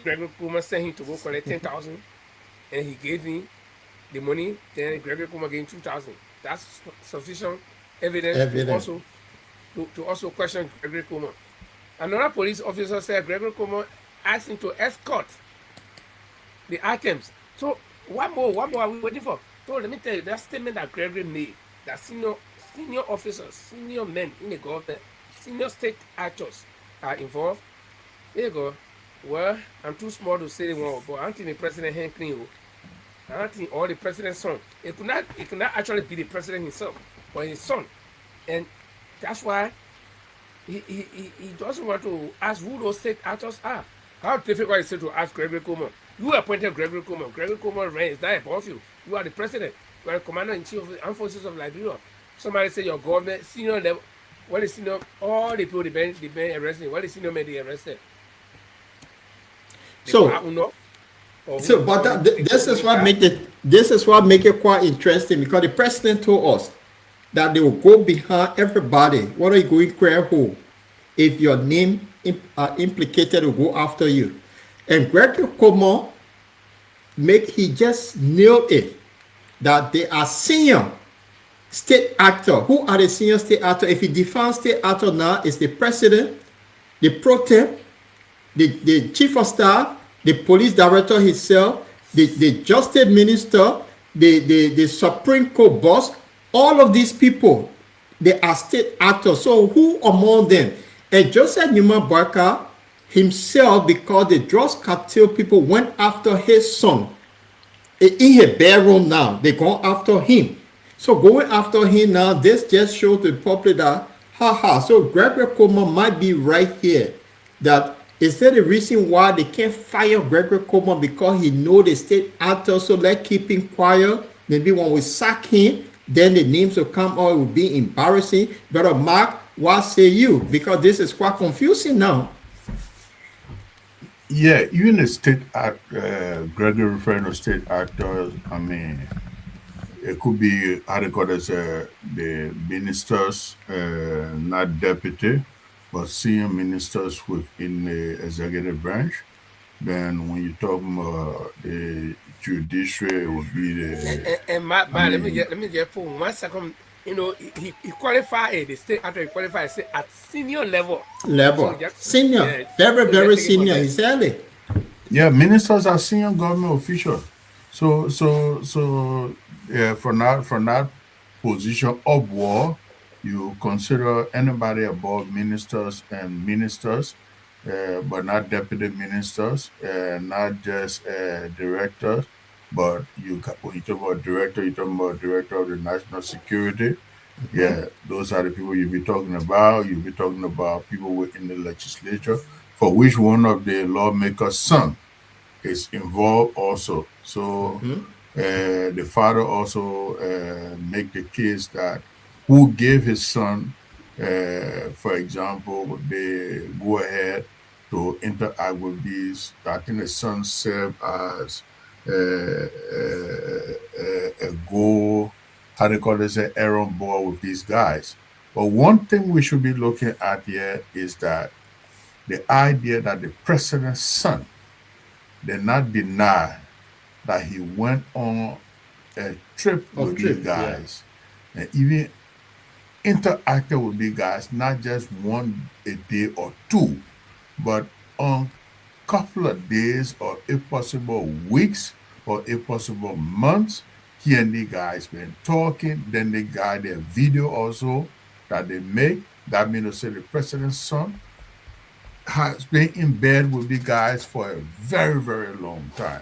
S3: Gregory Comer sent him to go collect 10,000, and he gave him the money. Then Gregory Comer gave him 2,000. That's sufficient evidence
S1: Evidence.
S3: to also question Gregory Comer. Another police officer said Gregory Comer asked him to escort the items. So what more are we waiting for? So let me tell you, that statement that Gregory made, that senior officers, senior men in the government, senior state actors are involved. There you go. Well, I'm too small to say one, but I don't think the president hand clean. I don't think all the president's son. It could not actually be the president himself, but his son. And that's why he doesn't want to ask who those state actors are. How difficult is it to ask Gregory Comer? You appointed Gregory Comer. Gregory Comer reigns not above you. You are the president. You are the commander in chief of the armed forces of Liberia. Somebody say your government senior level. What is senior? All the people they arrested. What is senior men they arrested? The
S1: So
S3: Uno, or
S1: So,
S3: who?
S1: but
S3: Or the
S1: this is what
S3: Kunika?
S1: make it quite interesting because the president told us that they will go behind everybody. What are you going to who? If your name are implicated, will go after you. And Greg Como he just nailed it that they are senior state actor. Who are the senior state actor? If he defines state actor now, is the president, the pro temp, the chief of staff, the police director himself, the justice minister, the Supreme Court boss, all of these people, they are state actors. So who among them? And Joseph Newman Barker himself, because the drugs cartel people went after his son in his bedroom now, they go after him. So going after him now, this just shows the public that, haha, so Gregory Comer might be right here. That is that the reason why they can't fire Gregory Comer because he know the state actor, so let's keep him quiet. Maybe when we sack him, then the names will come out, it will be embarrassing. Brother Mark, what say you? Because this is quite confusing now.
S2: Yeah, even the state act, Gregory referring to state actors, I mean, it could be how they call it, the ministers, not deputy, but senior ministers within the executive branch. Then when you talk about the judiciary, it would be the,
S3: And
S2: I
S3: let me
S2: mean,
S3: get for 1 second. You know, he qualified the state after he qualified say at senior level. So
S1: Level. Senior.
S3: yeah,
S1: Very,
S3: so just
S1: very
S3: take it from
S1: senior.
S3: there.
S1: Exactly.
S2: yeah, ministers are senior government officials. So yeah, from that position upward, you consider anybody above ministers and ministers, but not deputy ministers, not just directors, but when you talk about director, you talk about director of the national security. Yeah, those are the people you'll be talking about. You'll be talking about people within the legislature, for which one of the lawmakers' son is involved also. So The father also make the case that who gave his son, for example, they go ahead to interact with these. I think the son served as a goal, how they call this, an errand boy with these guys. But one thing we should be looking at here is that the idea that the president's son did not deny that he went on a trip
S1: Of
S2: with these
S1: trip, yeah.
S2: guys and even interacted with these guys, not just one a day or two, but on couple of days or if possible weeks or if possible months. He and the guys been talking. Then they got their video also that they make. That means to say the president's son has been in bed with the guys for a very, very long time.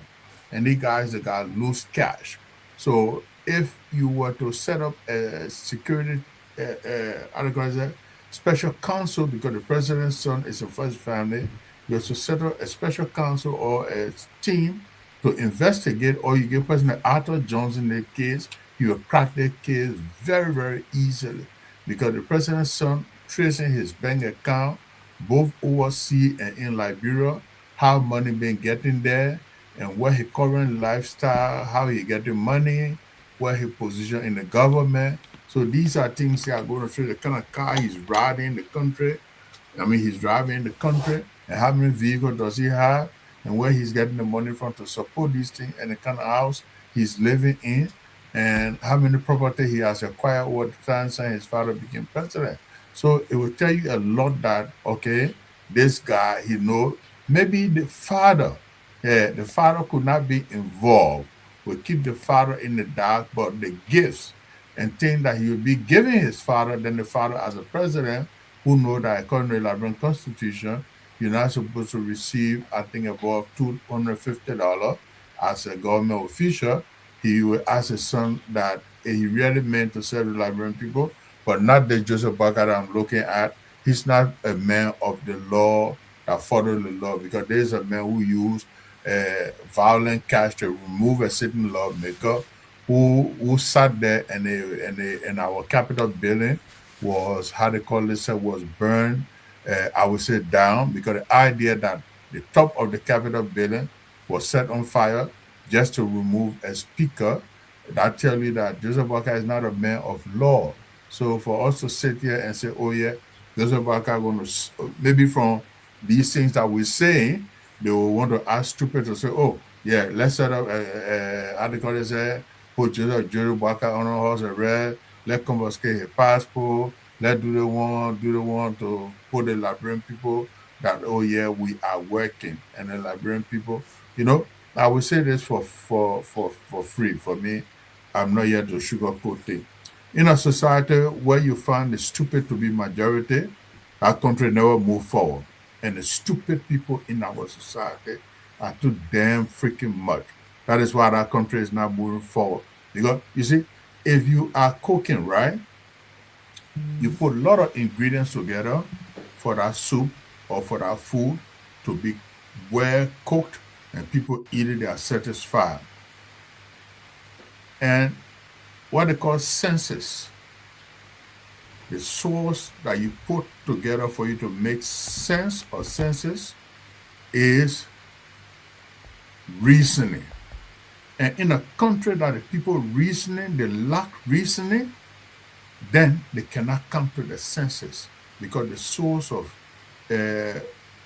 S2: And the guys that got loose cash. So if you were to set up a security, how do you call it, special counsel, because the president's son is a first family, you have to set up a special counsel or a team to investigate, or you get President Arthur Jones in the case, you will crack the case very, very easily because the president's son tracing his bank account both overseas and in Liberia, how money been getting there, and what his current lifestyle, how he getting money, what his position in the government. So these are things that are going to show the kind of car he's riding in the country. I mean, he's driving in the country, and how many vehicles does he have, and where he's getting the money from to support these things, and the kind of house he's living in, and how many property he has acquired over the time since his father became president. So it will tell you a lot that okay, this guy he know maybe the father, yeah, the father could not be involved. We keep the father in the dark, but the gifts and things that he will be giving his father, then the father as a president who know that according to the Liberian Constitution, you're not supposed to receive, I think, above $250 as a government official. He will ask his son that he really meant to serve the Liberian people, but not the Joseph Baka that I'm looking at. He's not a man of the law that follow the law because there's a man who used violent cash to remove a certain lawmaker who sat there and our Capitol building was how they call it was burned. I would say down because the idea that the top of the Capitol building was set on fire just to remove a speaker. That tell you that Joseph Walker is not a man of law. So for us to sit here and say, "Oh yeah, Joseph Walker going to maybe from these things that we're saying, they will want to ask stupid to say, oh yeah, let's set up how they call it, put Joseph Walker on a horse arrest, let confiscate his passport, let do the one to put the Liberian people that oh yeah, we are working, and the Liberian people, I will say this for free for me. I'm not here to sugarcoat things. In a society where you find the stupid to be majority, our country never move forward. And the stupid people in our society are too damn freaking much. That is why that country is not moving forward. Because you see, if you are cooking, right, you put a lot of ingredients together for that soup or for that food to be well cooked and people eat it, they are satisfied. And what they call senses, the source that you put together for you to make sense or senses is reasoning. And in a country that the people reasoning, they lack reasoning, then they cannot come to the senses because the source of uh,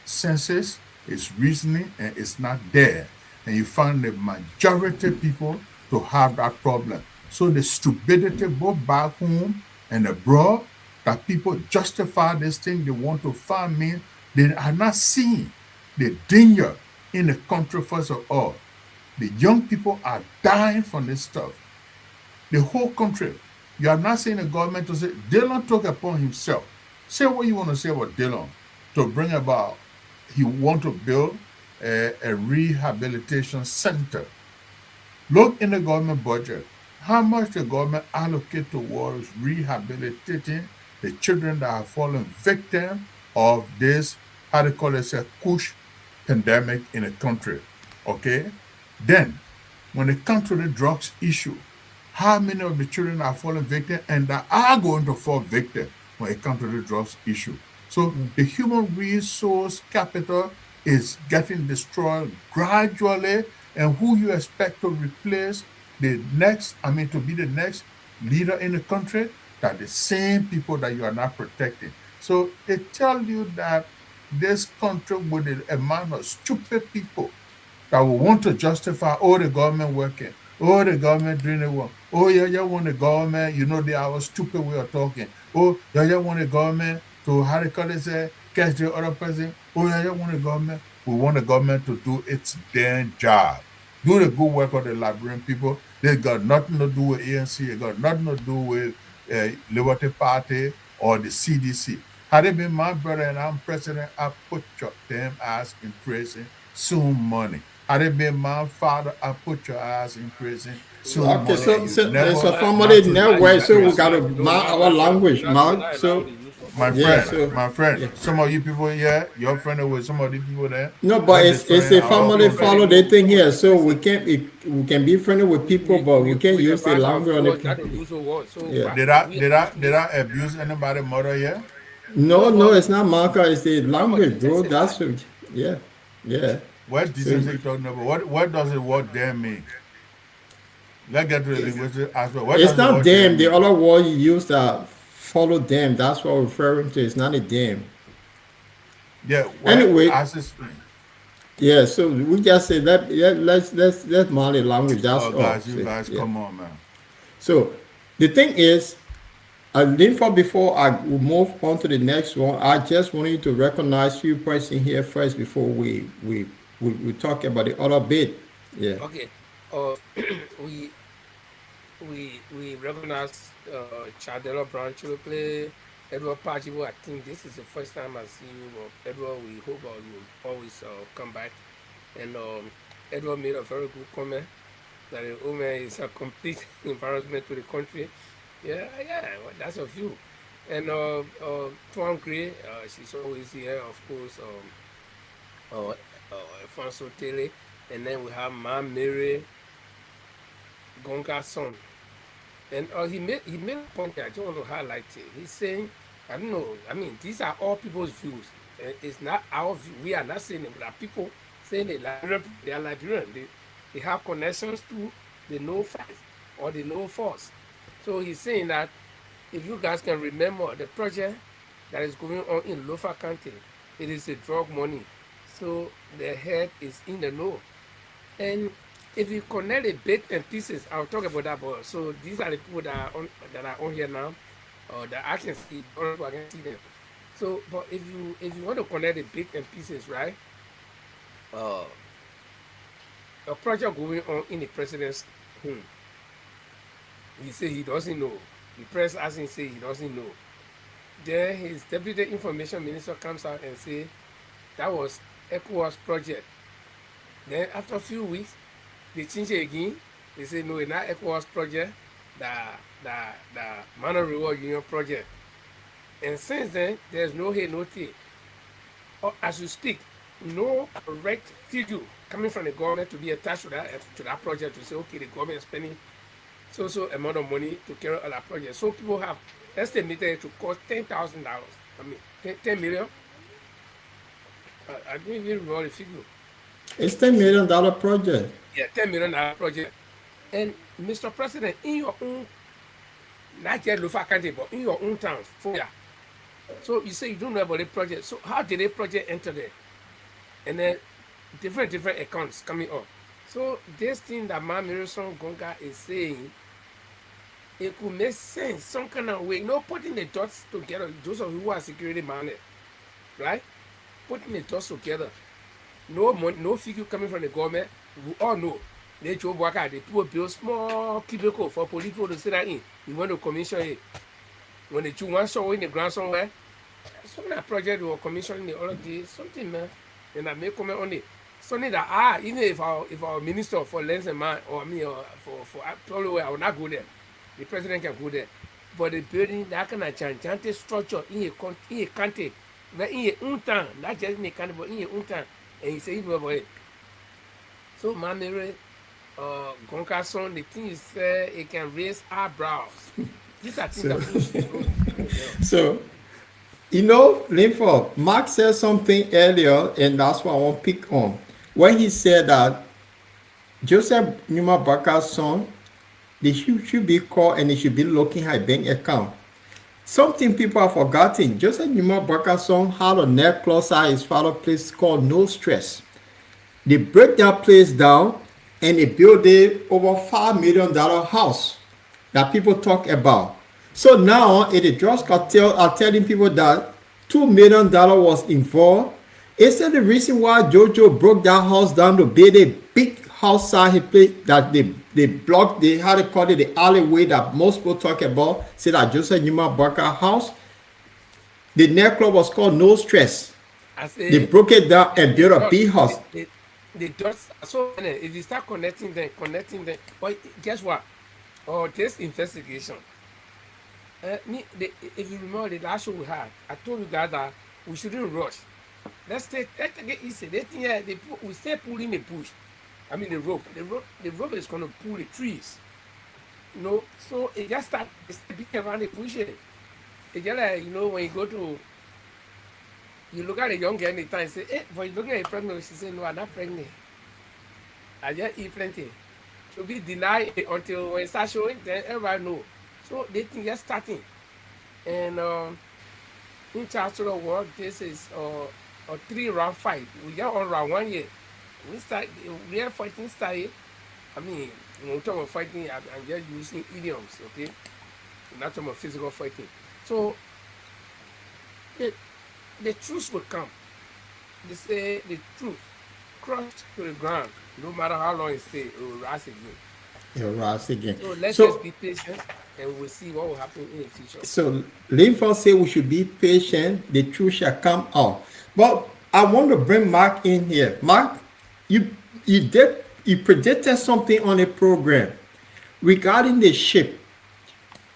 S2: senses is reasoning and it's not there. And you find the majority of people to have that problem. So the stupidity both back home and abroad that people justify this thing, they want to find me, they are not seeing the danger in the country first of all. The young people are dying from this stuff. The whole country. You are not saying the government to say, Dylan took upon himself. Say what you want to say about Dylan to bring about, he want to build a rehabilitation center. Look in the government budget, how much the government allocate towards rehabilitating the children that have fallen victim of this, how they call it, a push pandemic in the country. Okay? Then when it comes to the drugs issue, how many of the children are falling victim and that are going to fall victim when it comes to the drugs issue? So the human resource capital is getting destroyed gradually, and who you expect to replace the next, I mean, to be the next leader in the country, that the same people that you are not protecting. So it tells you that this country with the amount of stupid people that will want to justify, oh, the government working, oh, the government doing the work, oh, yeah, you want the government, you know, they are stupid way of talking, oh, yeah, you want the government to, how they call it, say, catch the other person, oh, yeah, you want the government, we want the government to do its damn job. Do the good work of the Liberian people. They got nothing to do with ANC. It got nothing to do with Liberty Party or the CDC. Had it been my brother and I'm president, I put your damn ass in prison, soon money. Had it been my father, I put your ass in prison, soon
S1: Okay,
S2: money, and
S1: so
S2: you
S1: there's
S2: never
S1: a
S3: Ma,
S1: family
S2: naturally
S3: Mark,
S1: network,
S2: leave
S3: that,
S1: so we
S3: Mark,
S1: gotta
S2: prison.
S3: Mark, no,
S1: mark
S3: Mark,
S1: our
S3: that's not,
S1: language,
S3: we're
S1: Mark.
S3: not allowing
S1: So
S3: the use of
S2: My
S3: vulgar
S1: yeah,
S2: friend,
S3: language.
S1: so
S2: my friend,
S1: yeah.
S2: some of you people here, you're friendly with some of these people there,
S1: No, but
S2: they're
S1: it's
S2: destroying
S1: a
S2: our
S3: Some
S1: family
S3: people
S2: country.
S3: friendly
S1: follow the
S3: with
S1: thing
S3: some of
S1: here,
S3: the
S1: so
S3: person.
S1: we can be friendly with people, but we can't
S3: We
S1: use the
S3: advise our
S1: language on the.
S3: viewers not to use the word. So,
S1: Yeah.
S3: but
S2: Did I
S3: we
S2: did I did
S3: listening.
S2: I abuse anybody mother here?
S1: No,
S3: No,
S1: no,
S3: but
S1: it's not marker. It's the
S3: some of
S1: language,
S3: them
S1: bro.
S3: just a
S1: That's
S3: lot.
S1: what, yeah, yeah.
S2: What
S1: So
S2: decency you talking about? What does the word damn mean? Let's get to the linguistic aspect. What
S1: it's
S2: does the
S1: not
S2: word
S1: them.
S2: damn
S1: The
S2: mean?
S1: other word you use that follow them. That's what we're referring to. It's not a them.
S2: Yeah, well,
S1: Anyway,
S2: as explained.
S1: yeah. So we just say let's Mali language. That's
S2: Oh
S1: all.
S2: guys, you
S1: See,
S2: guys,
S1: yeah.
S2: come on, man.
S1: So the thing is, Linford, before I move on to the next one, I just want you to recognize few person here first before we talk about the other bit. Yeah.
S3: Okay. We we recognize Chadela Brown play Edward Pajibo. I think this is the first time I see you, Edward. We hope you always come back. And Edward made a very good comment that the woman is a complete embarrassment to the country. Yeah, yeah, well, that's a few. And Tuan Gray, she's always here, of course. Uh, Alfonso Tele, and then we have Ma Mary Gonga son. And he made a point that I just want to highlight it. He's saying, I don't know, I mean, these are all people's views. It's not our view. We are not saying it, but are people saying they are Liberian. They have connections to the no faith or the no force. So he's saying that if you guys can remember the project that is going on in Lofa County, it is a drug money. So the head is in the know. And if you connect the bits and pieces, I'll talk about that. But so these are the people that are on here now, that I can see. Other people I can see them. So, but if you want to connect the bits and pieces, right? Uh, a project going on in the president's home. He say he doesn't know. The press as him say he doesn't know. Then his deputy information minister comes out and say that was ECOWAS project. Then after a few weeks, they change it again. They say no, it's not ECOWAS project, the Minor Reward Union project. And since then, there's no hey, no tea. Or as you speak, no correct figure coming from the government to be attached to that project to say, okay, the government is spending so amount of money to carry out that project. So people have estimated it to cost $10,000. I mean, 10 million. I don't even remember the figure.
S1: It's $10 million project.
S3: Yeah, $10 million project. And Mr. President, in your own, not just Lufa County, but in your own towns, for ya. So you say you don't know about the project. So how did the project enter there? And then different accounts coming up. So this thing that Ma Mirison Gonga is saying, it could make sense some kind of way. Putting the dots together. Those of you who are security minded, right? Putting the dots together. No money, no figure coming from the government. We all know. They job worker, they people build small cubicle for police people to sit down in. You want to commission it. When they do one show in the ground somewhere, some of that project we were commissioning the other day, something man. And I make comment on it. Something that even if our minister for lands and man or me or for probably I will not go there. The president can go there. But the building that kind of gigantic structure in a country, in your own town, not just in a country, but in your own town. And he said, you know about it. So, Mamere Gonkason, the thing you say, it can raise eyebrows. These are things
S1: So,
S3: that people should know. Yeah.
S1: so you know, Linford, Mark said something earlier, and that's what I want to pick on. When he said that Joseph Numa Baka's son, they should be called and they should be looking at bank account. Something people have forgotten. Joseph Numa Baka's son had a necklace at his father's place called No Stress. They break that place down and they build a over $5 million house that people talk about. So now, if the drugs cartel are telling people that $2 million was involved, is that the reason why Jojo broke that house down to build a big house side he played that they blocked, they had to call it the alleyway that most people talk about, say that Joseph Newman Barker house. The nightclub was called No Stress.
S3: I
S1: They
S3: say
S1: broke it down and
S3: the
S1: built a
S3: dots,
S1: big house.
S3: the dots are so many. If you start connecting them, but guess what? Oh, this investigation. If you remember the last show we had, I told you guys that we shouldn't rush. Let's take it easy. Let's yeah, we stay pulling the push. I mean the rope. The rope is gonna pull the trees. You know, so it just start it's big around the push it. It's just like when you go to you look at a young girl in the time and say, hey, but you looking at a pregnant, she say, no, I'm not pregnant. I just eat plenty. To be denied until when it starts showing, then everybody know. So they think just starting. And in charge of the world, this is a 3-round fight. We just on round 1 year. We start real fighting style. I mean, when we talk about fighting, I'm just using idioms, okay? Not talking about physical fighting. So the, the truth will come. They say the truth crushed to the ground, no matter how long it stays, it will rise again.
S1: You're right again.
S3: So let's just
S1: So
S3: be patient and we'll see what will happen in the future.
S1: So Linford say we should be patient, the truth shall come out. But I want to bring Mark in here. Mark, you predicted something on a program regarding the ship.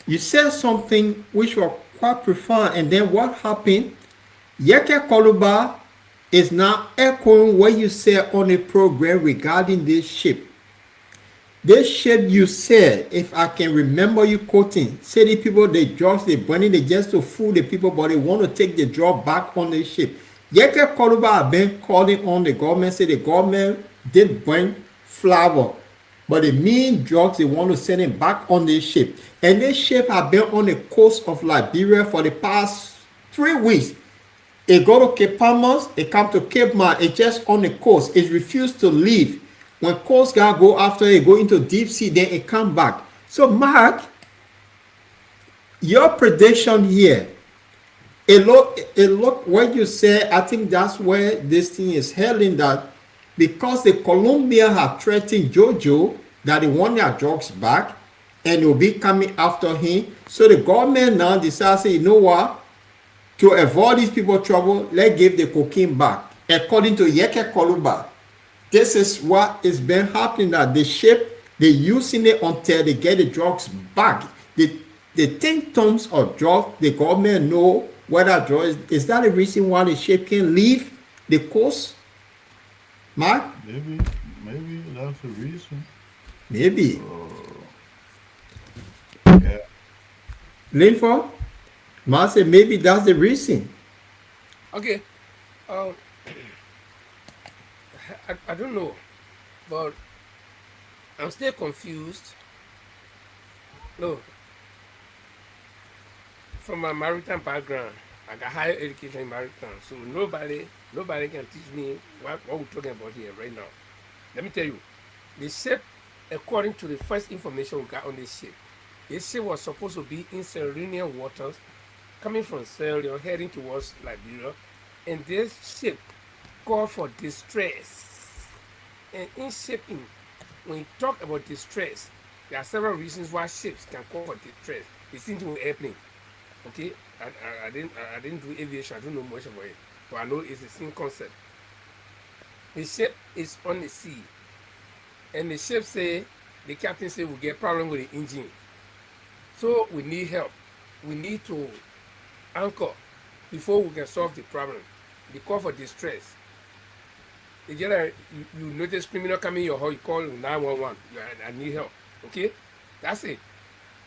S1: You said something which was quite profound, and then what happened? Yeke Koluba is now echoing what you said on a program regarding this ship. This ship you said, if I can remember you quoting, say the people they drugs, they burning, they just to fool the people, but they want to take the drug back on the ship. Yeke Koluba have been calling on the government, say the government did burn flour, but the mean drugs they want to send it back on the ship. And this ship have been on the coast of Liberia for the past 3 weeks. It go to Cape Palmas, it come to Cape Man, it just on the coast. It refused to leave. When Coast Guard go after it, go into deep sea, then it come back. So Mark, your prediction here, it look what you say, I think that's where this thing is heading, that because the Colombia have threatened Jojo that they want their drugs back and will be coming after him. So the government now decides, you know what? To avoid these people trouble, let's give the cocaine back. According to Yeke Koluba, this is what is been happening, that the ship, they're using it until they get the drugs back. The 10 tons of drugs, the government know where that drug is that the reason why the ship can leave the coast? Mark?
S2: Maybe that's the reason.
S1: Maybe.
S2: Yeah.
S1: Linford? Mark said maybe that's the reason.
S3: Okay. Um, I don't know, but I'm still confused. No, from my maritime background, I got higher education in maritime, so nobody can teach me what we're talking about here right now. Let me tell you, the ship, according to the first information we got on this ship was supposed to be in Sierra waters, coming from Sierra Leone, heading towards Liberia, and this ship called for distress. And in shipping, when you talk about distress, there are several reasons why ships can call for distress. It's into an airplane. Okay, I didn't do aviation. I don't know much about it, but I know it's the same concept. The ship is on the sea, and the ship say the captain say we get problem with the engine, so we need help. We need to anchor before we can solve the problem. They call for distress. It's just like you notice criminal coming in your house, you call 911. I need help. Okay? That's it.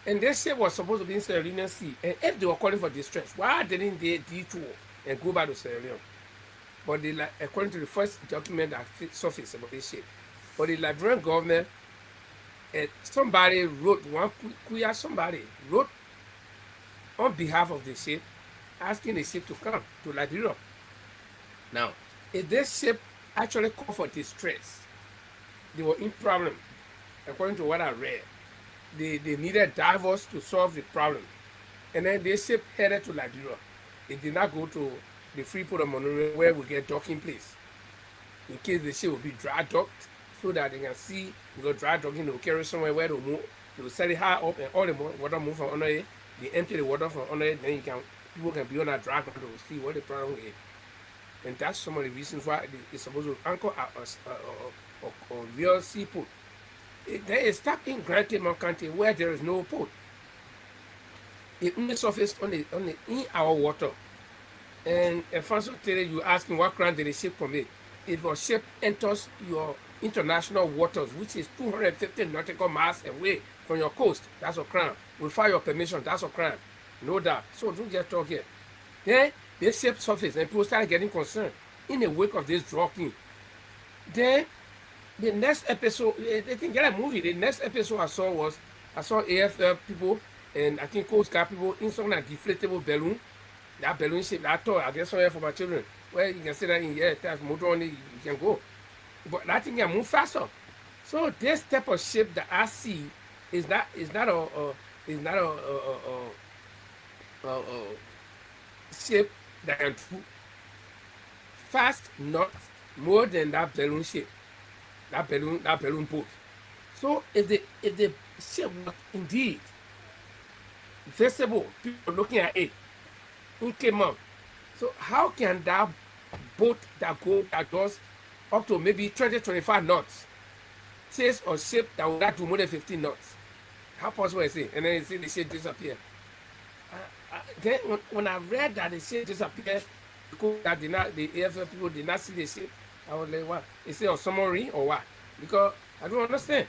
S3: And this ship was supposed to be in Sierra Leone Sea. And if they were calling for distress, why didn't they detour and go back to Sierra Leone? But they, like, according to the first document that surfaced about this ship, but the Liberian government, somebody wrote, somebody wrote on behalf of the ship, asking the ship to come to Liberia. Now, if this ship actually called for distress, they were in problem, according to what I read. They needed divers to solve the problem. And then the ship headed to Liberia. It did not go to the Freeport of Monterey where we get docking place. In case the ship will be dry docked so that they can see, because dry docking they will carry somewhere where they'll move, they will set it high up and all the water move from under it. They empty the water from under it, then people can be on that drag to see what the problem is. And that's some of the reasons why it's supposed to anchor a real seaport. There is stuck in Grand Cayman County where there is no port. It only surfaced on the in our water. And Alfonso Tere, you asking what crime did the ship commit? If a ship enters your international waters, which is 250 nautical miles away from your coast, that's a crime. Without your permission, that's a crime. No doubt. So don't just talk here. Then the ship surfaced and people started getting concerned in the wake of this docking. Then the next episode, they can get a movie. The next episode I saw AFL people and I think Coast Guard people in some like deflatable balloon. That balloon shape, that toy, I guess somewhere for my children. Where you can sit there in air, tap motor on it, you can go. But that thing can move faster. So this type of shape that I see is not a shape that can do fast, not more than that balloon shape, that balloon boat. So if the ship was indeed visible, people looking at it, in Cayman. So how can that boat that goes up to maybe 20-25 knots chase a ship that will not do more than 15 knots? How possible is it? And then you see the ship disappear. Then when I read that the ship disappeared because that the AFL people did not see the ship, I was like, what? Is it a submarine or what? Because I don't understand.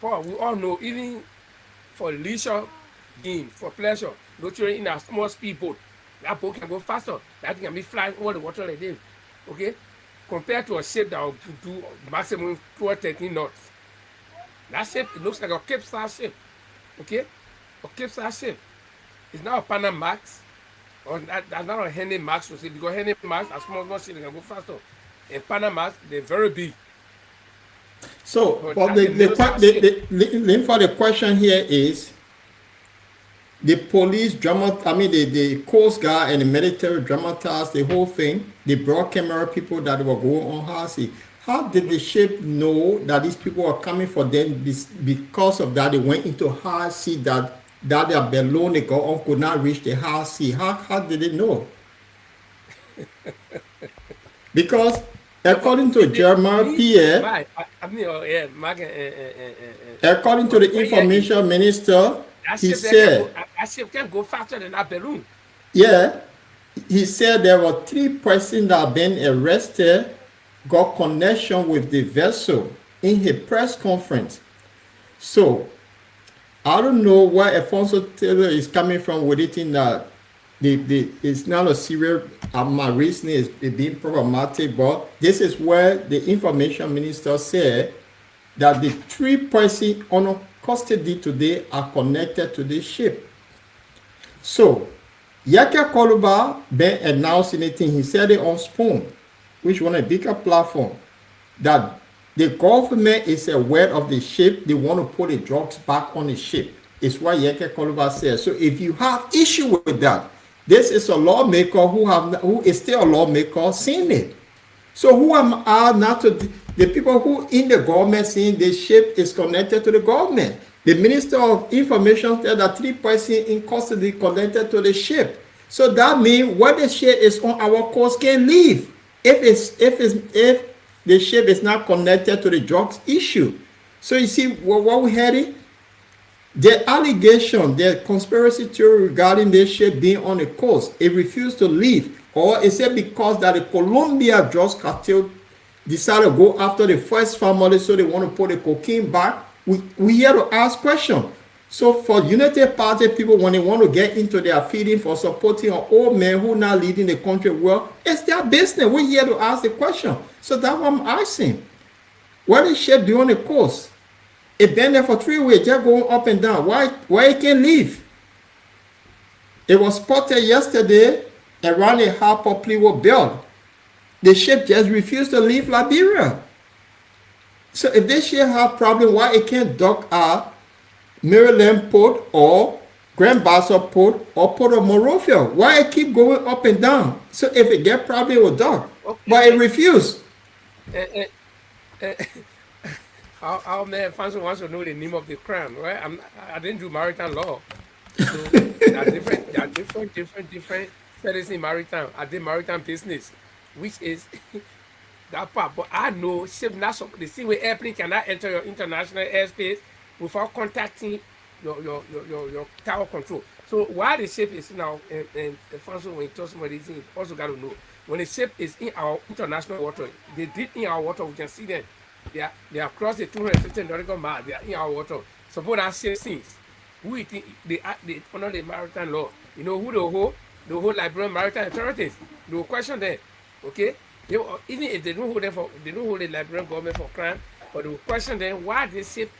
S3: Paul, we all know, even for leisure gain, for pleasure, literally in a small speedboat, that boat can go faster. That thing can be flying over the water like this. Okay? Compared to a ship that will do maximum 12-13 knots. That ship, it looks like a Cape Star ship. Okay? A Cape Star ship. It's not a Panamax. Or that's not a Henry Max, you see, because Henry Max, a small ship, they can go faster. And Panamax, they're very big.
S1: So, but the question here is, the police the Coast Guard and the military dramatized the whole thing. They brought camera people that were going on Halsey. How did the ship know that these people were coming for them? Because of that, they went into Halsey that their balloon they got on could not reach the Halsey. How did they know? Because according to Jeremiah Pierre, according to the information minister, he said
S3: that ship can go faster than that balloon.
S1: Yeah, he said there were 3 persons that have been arrested, got connection with the vessel in his press conference. So I don't know where Alfonso Taylor is coming from with it in that it's not a serious, my reasoning is being problematic, but this is where the information minister said that the 3 persons on custody today are connected to the ship. So, Yaka Koluba been announcing anything, he said it on Spoon, which on a bigger platform, that the government is aware of the ship, they want to put the drugs back on the ship. It's what Yaka Koluba says. So if you have issue with that, this is a lawmaker who is still a lawmaker saying it. So who am I not to the people who in the government saying the ship is connected to the government? The Minister of Information said that 3 persons in custody connected to the ship. So that means what the ship is on our coast can leave if the ship is not connected to the drugs issue. So you see what we're heading? The allegation, the conspiracy theory regarding this ship being on the coast, it refused to leave. Or is it because that the Colombia drugs cartel decided to go after the first family, so they want to put the cocaine back? We here to ask questions. So for United Party people, when they want to get into their feeding for supporting an old man who now leading the country well, it's their business. We're here to ask the question. So that's what I'm asking. What is ship doing the coast? It been there for 3 weeks, just going up and down. Why it can't leave? It was spotted yesterday around the Harper Plywood Belt. The ship just refused to leave Liberia. So if this ship have problem, why it can't dock at Maryland Port or Grand Bassa Port or Port of Monrovia? Why it keep going up and down? So if it get problem, it will dock. But it refused.
S3: Eh, eh, our man Fanso wants to know the name of the crime, right? I didn't do maritime law, so there are different studies in maritime. I did maritime business, which is that part. But I know ship not the same way airplane cannot enter your international airspace without contacting your tower control. So while the ship is now, and Fanso, when you tell somebody, you also got to know when the ship is in our international water, they did in our water, we can see them. They are across the 250 nautical miles. They are in our water. Suppose that ship sinks. Who think they honor the maritime law? You know who the whole Liberian maritime authorities. They will question them. Okay, even if they don't hold them for, they don't hold the Liberian government for crime, but they will question them why this ship,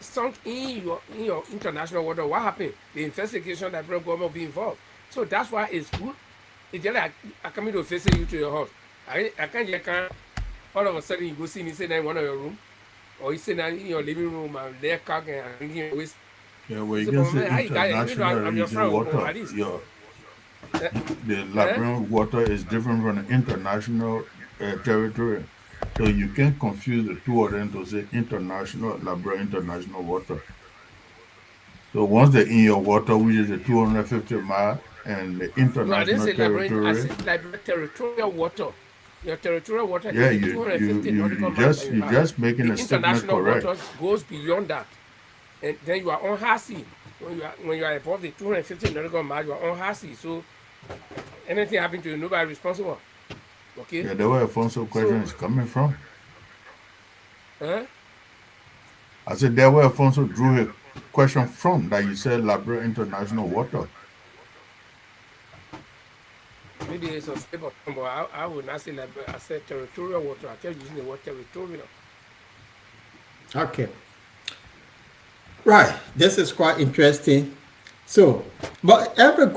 S3: sunk in your international water. What happened? The investigation, the Liberian government will be involved. So that's why it's good. It's just like I come to visit you to your house. I can't just come all of a sudden you go see me sitting in one of your room, or you sit down in your living room and they're cooking and drinking your waste.
S2: Yeah, well, you
S3: So,
S2: can
S3: but man,
S2: say
S3: how you got it?
S2: international
S3: I'm your
S2: region
S3: friend,
S2: water.
S3: at least. Uh,
S2: The
S3: eh?
S2: Liberian water is different from the international territory. So you can't confuse the two of them to say international, Liberian international water. So once they're in your water, which is the 250 mile, and the
S3: No, I didn't
S2: international
S3: say Liberian. I
S2: territory,
S3: said Liberian territorial water. Your territorial water
S2: yeah,
S3: is the
S2: you you
S3: 250
S2: you
S3: nautical
S2: you
S3: miles that
S2: just
S3: you
S2: you're
S3: have.
S2: just making
S3: The
S2: a statement
S3: international
S2: correct.
S3: waters goes beyond that, and then you are on high sea. When you are above the 250 nautical miles, you are on high sea. So anything happen to you, nobody responsible. Okay.
S2: Yeah, that's where Alfonso question
S3: So,
S2: is coming from.
S3: huh?
S2: I said that's where Alfonso drew his question from, that you said Liberian international water.
S3: Maybe it's a slip of tongue, but I would not say Liberian. I said territorial water. I kept using the word territorial.
S1: Okay. Right. This is quite interesting. So, but every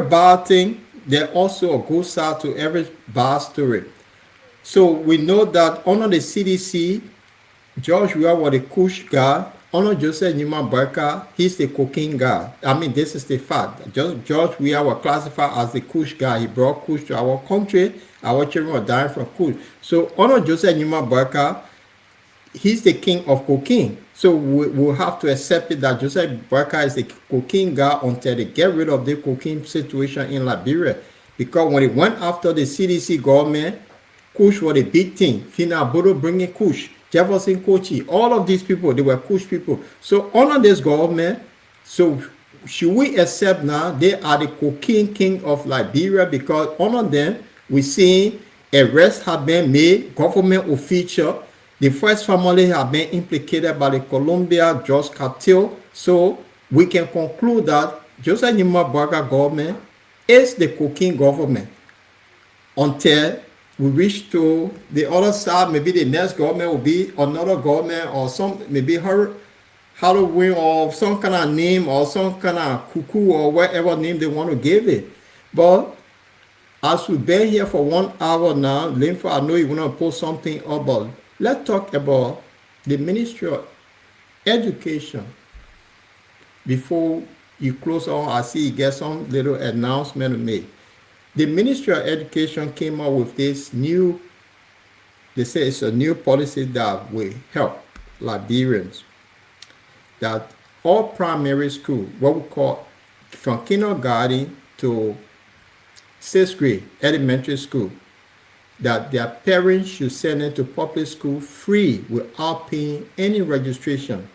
S1: bad thing, there also a good side to every bad story. So we know that under the CDC, George Weah was the kush guy. Under Joseph Newman Barker, he's the cocaine guy. I mean, this is the fact. Just George Weah was classified as the kush guy. He brought kush to our country. Our children were dying from kush. So under Joseph Newman Barker, he's the king of cocaine. So we'll have to accept it that Joseph Barker is the cocaine guy until they get rid of the cocaine situation in Liberia. Because when they went after the CDC government, Kush was a big thing. Fina Bodo bringing Kush, Jefferson Kochi, all of these people, they were Kush people. So under this government, so should we accept now they are the cocaine king of Liberia? Because under them, we see arrests have been made, government official. The first family have been implicated by the Colombia drugs cartel. So we can conclude that Joseph Nima Barker government is the cocaine government until we reach to the other side. Maybe the next government will be another government or some, maybe her Halloween or some kind of name or some kind of cuckoo or whatever name they want to give it. But as we've been here for 1 hour now, Linford, I know you want to post something up, but let's talk about the Ministry of Education. Before you close on, I see you get some little announcement to make. The Ministry of Education came up with this new, they say it's a new policy that will help Liberians. That all primary school, what we call from kindergarten to 6th grade, elementary school, that their parents should send them to public school free without paying any registration.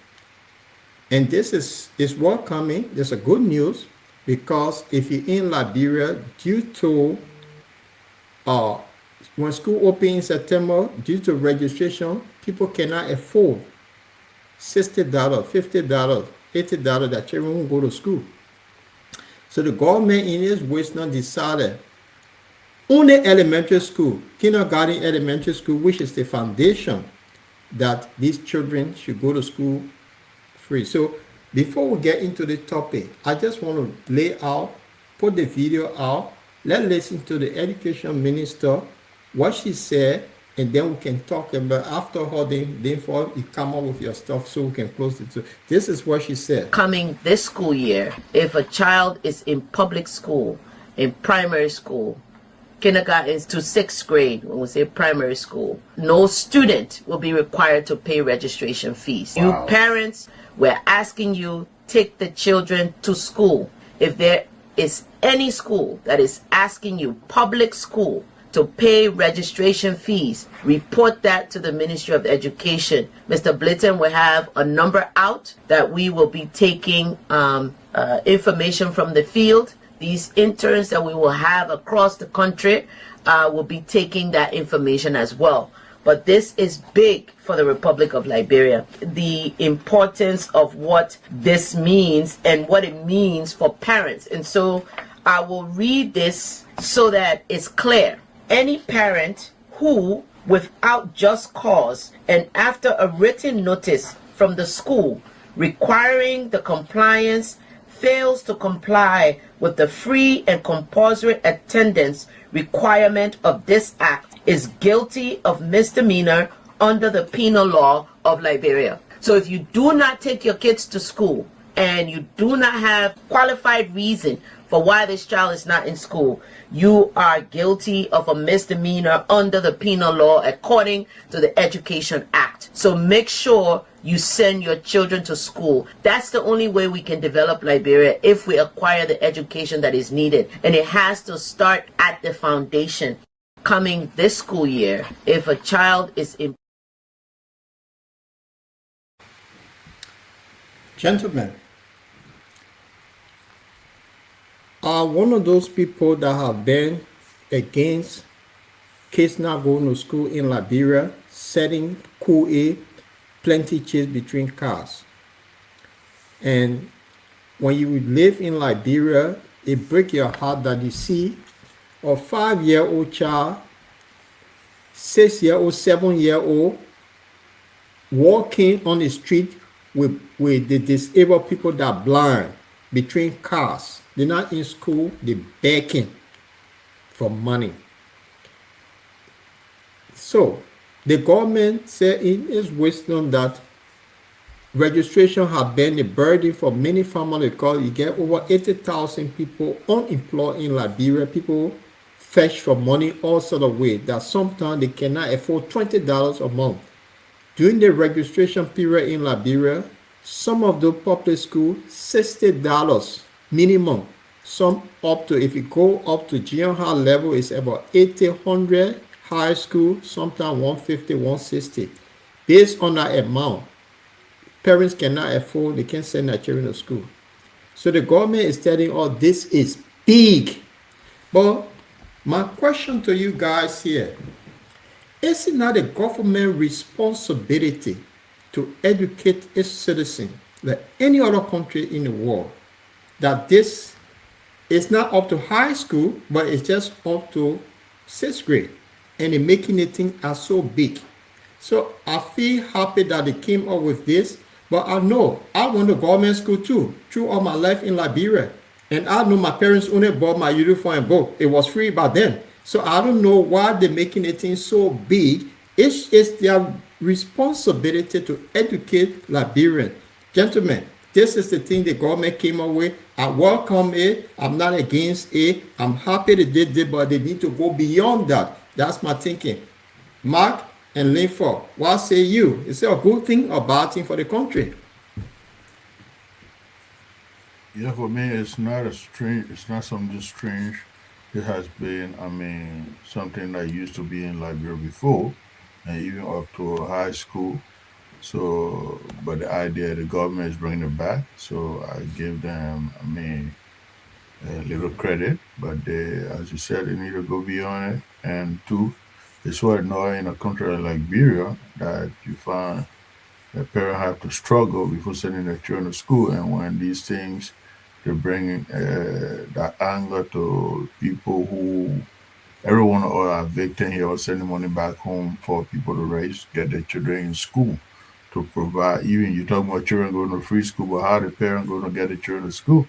S1: And this is welcoming. There's a good news because if you're in Liberia, due to uh, when school opens in September, due to registration, people cannot afford $60, $50, $80 that children won't go to school. So the government in its wisdom decided only elementary school, kindergarten, elementary school, which is the foundation, that these children should go to school free. So before we get into the topic, I just want to lay out, put the video out. Let's listen to the education minister, what she said, and then we can talk about after her, then for you come up with your stuff so we can close it. So this is what she said.
S7: Coming this school year, if a child is in public school, in primary school, kindergarten to sixth grade, when we say primary school, no student will be required to pay registration fees. Wow. You parents, we're asking you, take the children to school. If there is any school that is asking you, public school, to pay registration fees, report that to the Ministry of Education. Mr. Blyton will have a number out that we will be taking information from the field. These interns that we will have across the country will be taking that information as well. But this is big for the Republic of Liberia. The importance of what this means and what it means for parents. And so I will read this so that it's clear. Any parent who, without just cause and after a written notice from the school requiring the compliance, fails to comply with the free and compulsory attendance requirement of this act is guilty of misdemeanor under the penal law of Liberia. So if you do not take your kids to school and you do not have qualified reason for why this child is not in school, you are guilty of a misdemeanor under the penal law according to the Education Act. So make sure you send your children to school. That's the only way we can develop Liberia, if we acquire the education that is needed. And it has to start at the foundation. Coming this school year, if a child is in...
S1: Gentlemen, are one of those people that have been against kids not going to school in Liberia, setting cool A, plenty chase between cars. And when you live in Liberia, it breaks your heart that you see a 5-year-old child, 6-year-old, 7-year-old walking on the street with the disabled people that are blind between cars. They're not in school, they're begging for money. So the government said in its wisdom that registration has been a burden for many families because you get over 80,000 people unemployed in Liberia. People fetch for money all sort of ways that sometimes they cannot afford $20 a month. During the registration period in Liberia, some of the public schools, $60 minimum. Some up to, if you go up to junior high level, it's about 1,800. High school, sometimes 150, 160. Based on that amount, parents cannot afford, they can't send their children to school. So the government is telling us this is big. But my question to you guys here, is it not a government responsibility to educate its citizens, like any other country in the world, that this is not up to high school, but it's just up to 6th grade, and they're making the thing as so big. So I feel happy that they came up with this, but I know I went to government school too, through all my life in Liberia, and I know my parents only bought my uniform and book. It was free back then. So I don't know why they're making the thing so big. It's their responsibility to educate Liberians. Gentlemen, this is the thing the government came up with. I welcome it. I'm not against it. I'm happy they did it, but they need to go beyond that. That's my thinking. Mark and Linford, what say you? Is it a good thing or bad thing for the country?
S2: Yeah, for me, it's not something strange. It has been, something that used to be in Liberia before, and even up to high school. So, but the idea the government is bringing it back. So I give them, a little credit, but they, as you said, they need to go beyond it. And two, it's so annoying in a country like Liberia that you find a parent have to struggle before sending their children to school, and when these things they're bringing that anger to people who everyone or are victim here or sending money back home for people to raise, get their children in school to provide. Even you talk about children going to free school, but how the parent going to get the children to school?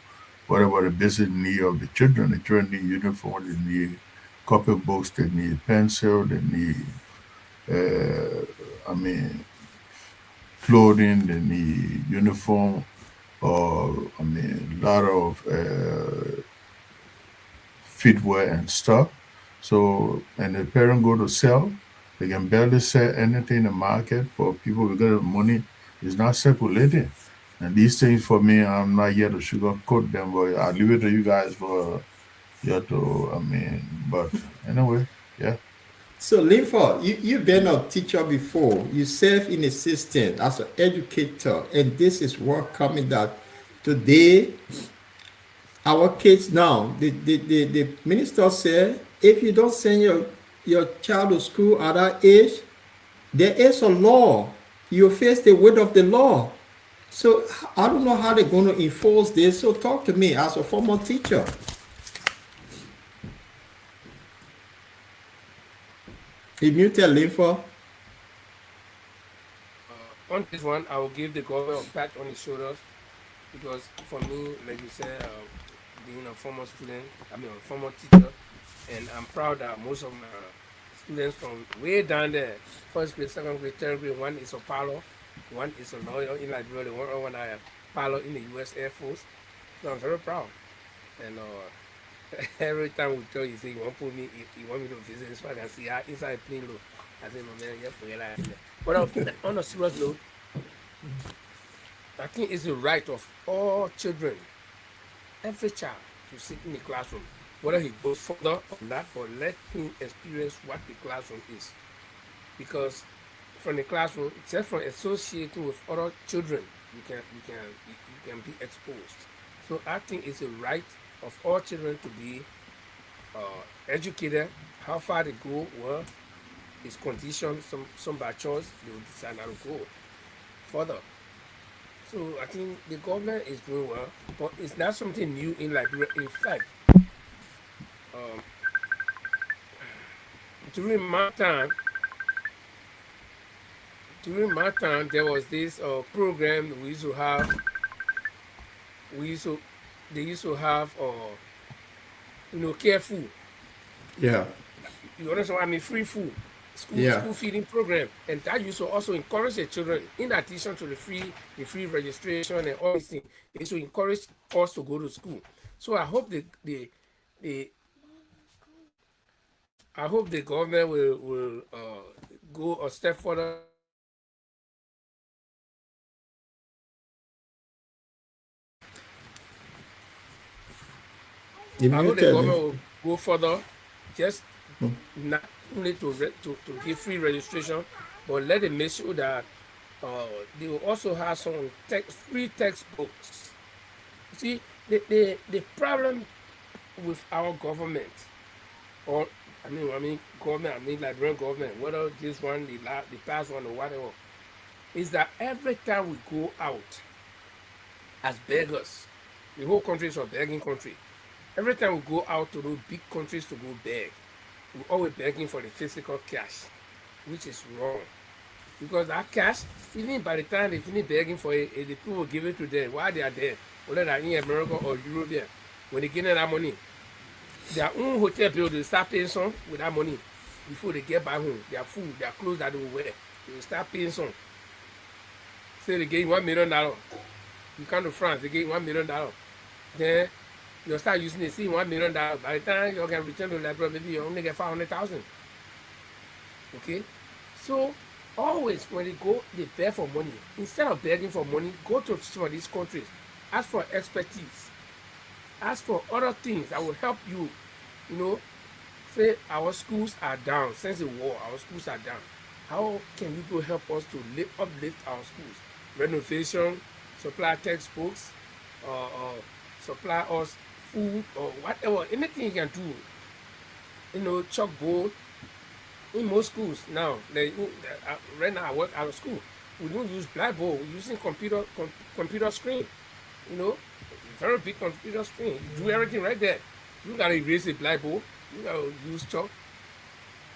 S2: What about the basic need of the children? The children need uniform, they need copybooks, they need pencil, they need, I mean, clothing, they need uniform, or I mean, a lot of footwear and stuff. So, and the parent go to sell, they can barely sell anything in the market for people because the money is not circulating. And these things for me, I'm not here to sugarcoat them, but I'll leave it to you guys for you to, I mean, but anyway, yeah.
S1: So, Linford, you've been a teacher before. You serve in a system as an educator, and this is what coming that today our kids now, the minister said, if you don't send your child to school at that age, there is a law. You face the weight of the law. So I don't know how they're going to enforce this. So talk to me as a former teacher. If you tell Linford,
S3: On this one, I will give the government a pat on the shoulders because for me, like you said, being a former student, I mean a former teacher, and I'm proud that most of my students from way down there, first grade, second grade, third grade, one is a pilot, one is a lawyer in Liberia, one I pilot in the U.S. Air Force. So I'm very proud. And every time we tell you, say you want to put me, you want me to visit, so I can see how inside plane look. I say, no man, you forget that. But on a serious note, I think it's the right of all children, every child, to sit in the classroom. Whether he goes further or not, but let him experience what the classroom is. Because from the classroom, just from associating with other children, you can be exposed. So I think it's a right of all children to be educated. How far they go, well, is conditioned. Some by choice they will decide not to go further. So I think the government is doing well, but it's not something new in Liberia. In fact, um, during my time, there was this program we used to have. We used to They used to have care food.
S1: yeah,
S3: You understand what I mean? Free food,
S1: yeah.
S3: school feeding program, and that used to also encourage the children. In addition to the free registration and all these things, they used to encourage us to go to school. So the I hope the government will go a step further.
S1: If
S3: I
S1: you
S3: hope the
S1: tell
S3: government
S1: Linford,
S3: will go further, just not only to give free registration, but let them make sure that they will also have some free textbooks. You see, the problem with our government, or I mean government, I mean Liberian government, whether this one, the past one, or whatever, is that every time we go out as beggars, the whole country is a begging country. Every time we go out to those big countries to go beg, we always begging for the physical cash, which is wrong. Because that cash, even by the time they finish begging for it, the people will give it to them while they are there, whether they're in America or Europe there. When they get that money, their own hotel bill, they start paying some with that money before they get back home. Their food, their clothes that they will wear, they will start paying some. Say they get $1 million. You come to France, they get $1 million. Then you start using it, see $1 million. By the time you can return to Liberia, maybe you only get 500,000. Okay? So always when they go, they beg for money. Instead of begging for money, go to some of these countries. Ask for expertise. Ask for other things that will help you. You know, say our schools are down. Since the war, our schools are down. How can people help us to uplift our schools? Renovation, supply textbooks, supply us food or whatever, anything you can do, chalkboard in most schools now. Right now I work out of school. We don't use blackboard. We're using computer screen. You know, very big computer screen. You do everything right there. You gotta erase the blackboard. You gotta use chalk.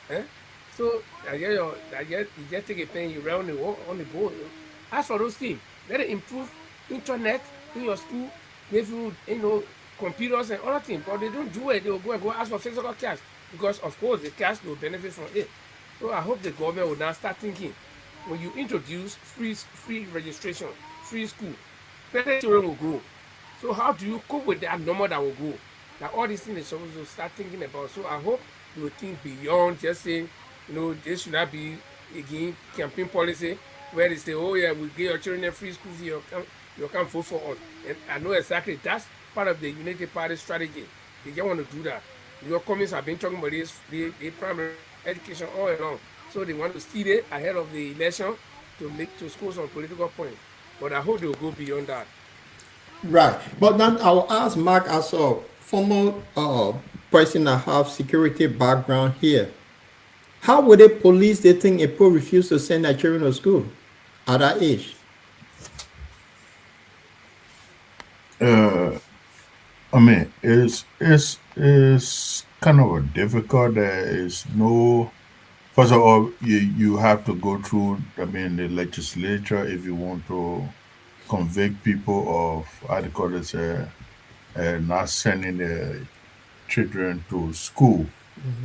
S3: Eh? So you just take a pen, you round it on the board. As for those things, let it improve internet in your school, give you computers and other things. But they don't do it. They will go and go ask for physical cash because of course the cash will benefit from it. So I hope the government will now start thinking when you introduce free registration, free school, better children will grow. So how do you cope with that number that will grow? That all these things they're supposed to start thinking about. So I hope they will think beyond just saying, this should not be again campaign policy where they say, oh yeah, we give your children a free school fee, you come vote for us. And I know exactly that's part of the Unity Party strategy. They just want to do that. Your communists have been talking about this, the primary education all along. So they want to steal it ahead of the election to score some political points. But I hope they'll go beyond that.
S1: Right. But then I will ask Mark as a former person that have security background here. How would they police the thing if people refuse to send their children to school at that age?
S2: Uh, I mean, it's kind of a difficult. There is no. First of all, you have to go through. I mean, the legislature if you want to convict people of how they call it, not sending their children to school.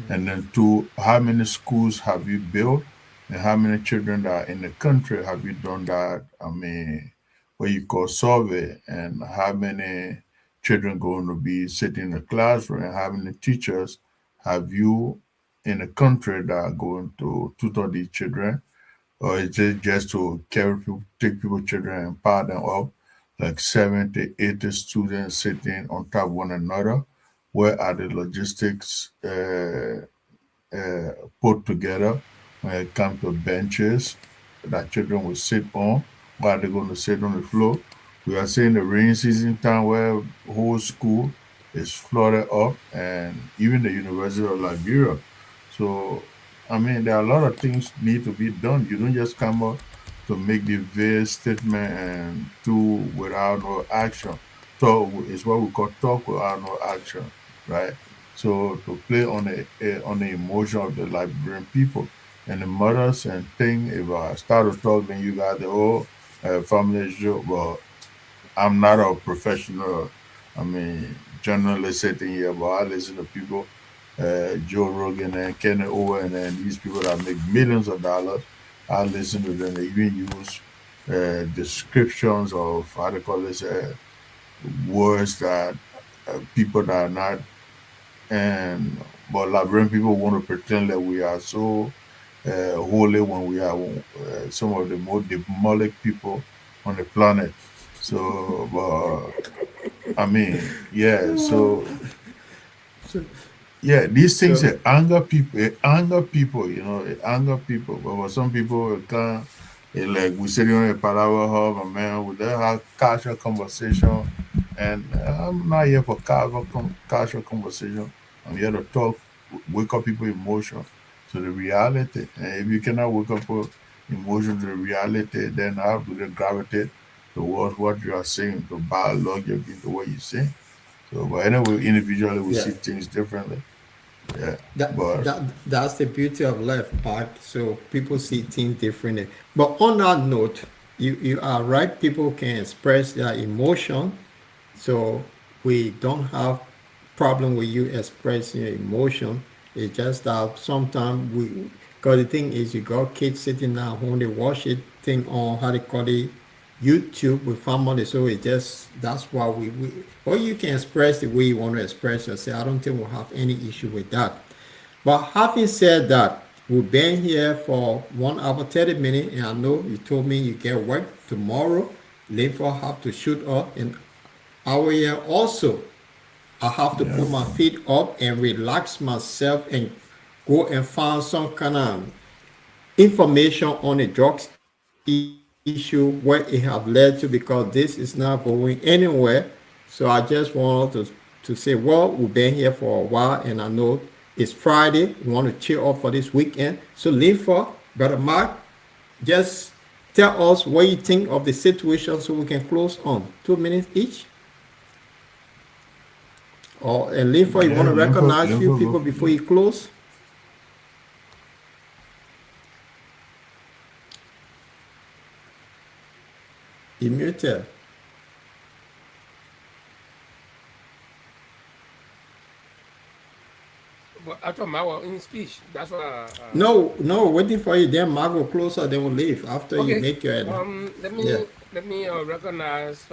S2: And then two, how many schools have you built and how many children that are in the country have you done that? I mean, what you call survey, and how many children going to be sitting in the classroom and how many teachers have you in the country that are going to tutor these children? Or is it just to carry people, take people children and pile them up like 70, 80 students sitting on top of one another? Where are the logistics uh, put together when it comes to benches that children will sit on? Why are they going to sit on the floor? We are seeing the rainy season time where whole school is flooded up, and even the University of Liberia. So, I mean, there are a lot of things need to be done. You don't just come up to make the vague statement and do without no action. Talk is what we call talk without no action, right? So to play on on the emotion of the Liberian people and the mothers and thing, if I start to talk, then you got the whole family issue. But I'm not a professional, I mean, journalist sitting here, but I listen to people, Joe Rogan and Kenny Owen and these people that make millions of dollars. I listen to them. They even use descriptions of how they call this words that people that are not, and but Liberian people want to pretend that we are so holy when we are some of the most demonic people on the planet. So, I mean, yeah. So, yeah, these things
S1: So
S2: they anger people. It anger people, it anger people. But for some people, it can't. It like we sit on a palaver hub, and man, we don't have casual conversation. And I'm not here for casual conversation. I'm here to talk, wake up people emotion to the reality. And if you cannot wake up emotion to the reality, then how do they gravitate towards what you are saying, to biology into what you're saying? So, but anyway, individually we
S1: yeah,
S2: see things differently. Yeah,
S1: that
S2: but
S1: that's the beauty of life, Mark. So people see things differently. But on that note, you are right. People can express their emotion. So we don't have problem with you expressing your emotion. It's just that sometimes we, because the thing is, you got kids sitting down home, they watch it thing on how they call it YouTube with family. So it just that's why we or you can express the way you want to express yourself. I don't think we'll have any issue with that. But having said that, we've been here for 1 hour 30 minutes, and I know you told me you get work tomorrow. Therefore, have to shoot up, and our here also. I have to
S2: yeah,
S1: put my feet up and relax myself and go and find some kind of information on the drugs issue, where it have led to, because this is not going anywhere. So I just want to to say, well, we've been here for a while, and I know it's Friday. We want to cheer up for this weekend. So, Linford, Brother Mark, just tell us what you think of the situation so we can close on 2 minutes each. Or and Linford, you want
S2: Yeah,
S1: to recognize few
S2: Linford
S1: people
S2: go.
S1: before you close? You muted.
S3: But I thought my was in speech. That's what.
S1: No, no, waiting for you. Then Mark will close, or then we'll leave after you
S3: Okay.
S1: make your.
S3: Let
S1: Yeah.
S3: me recognize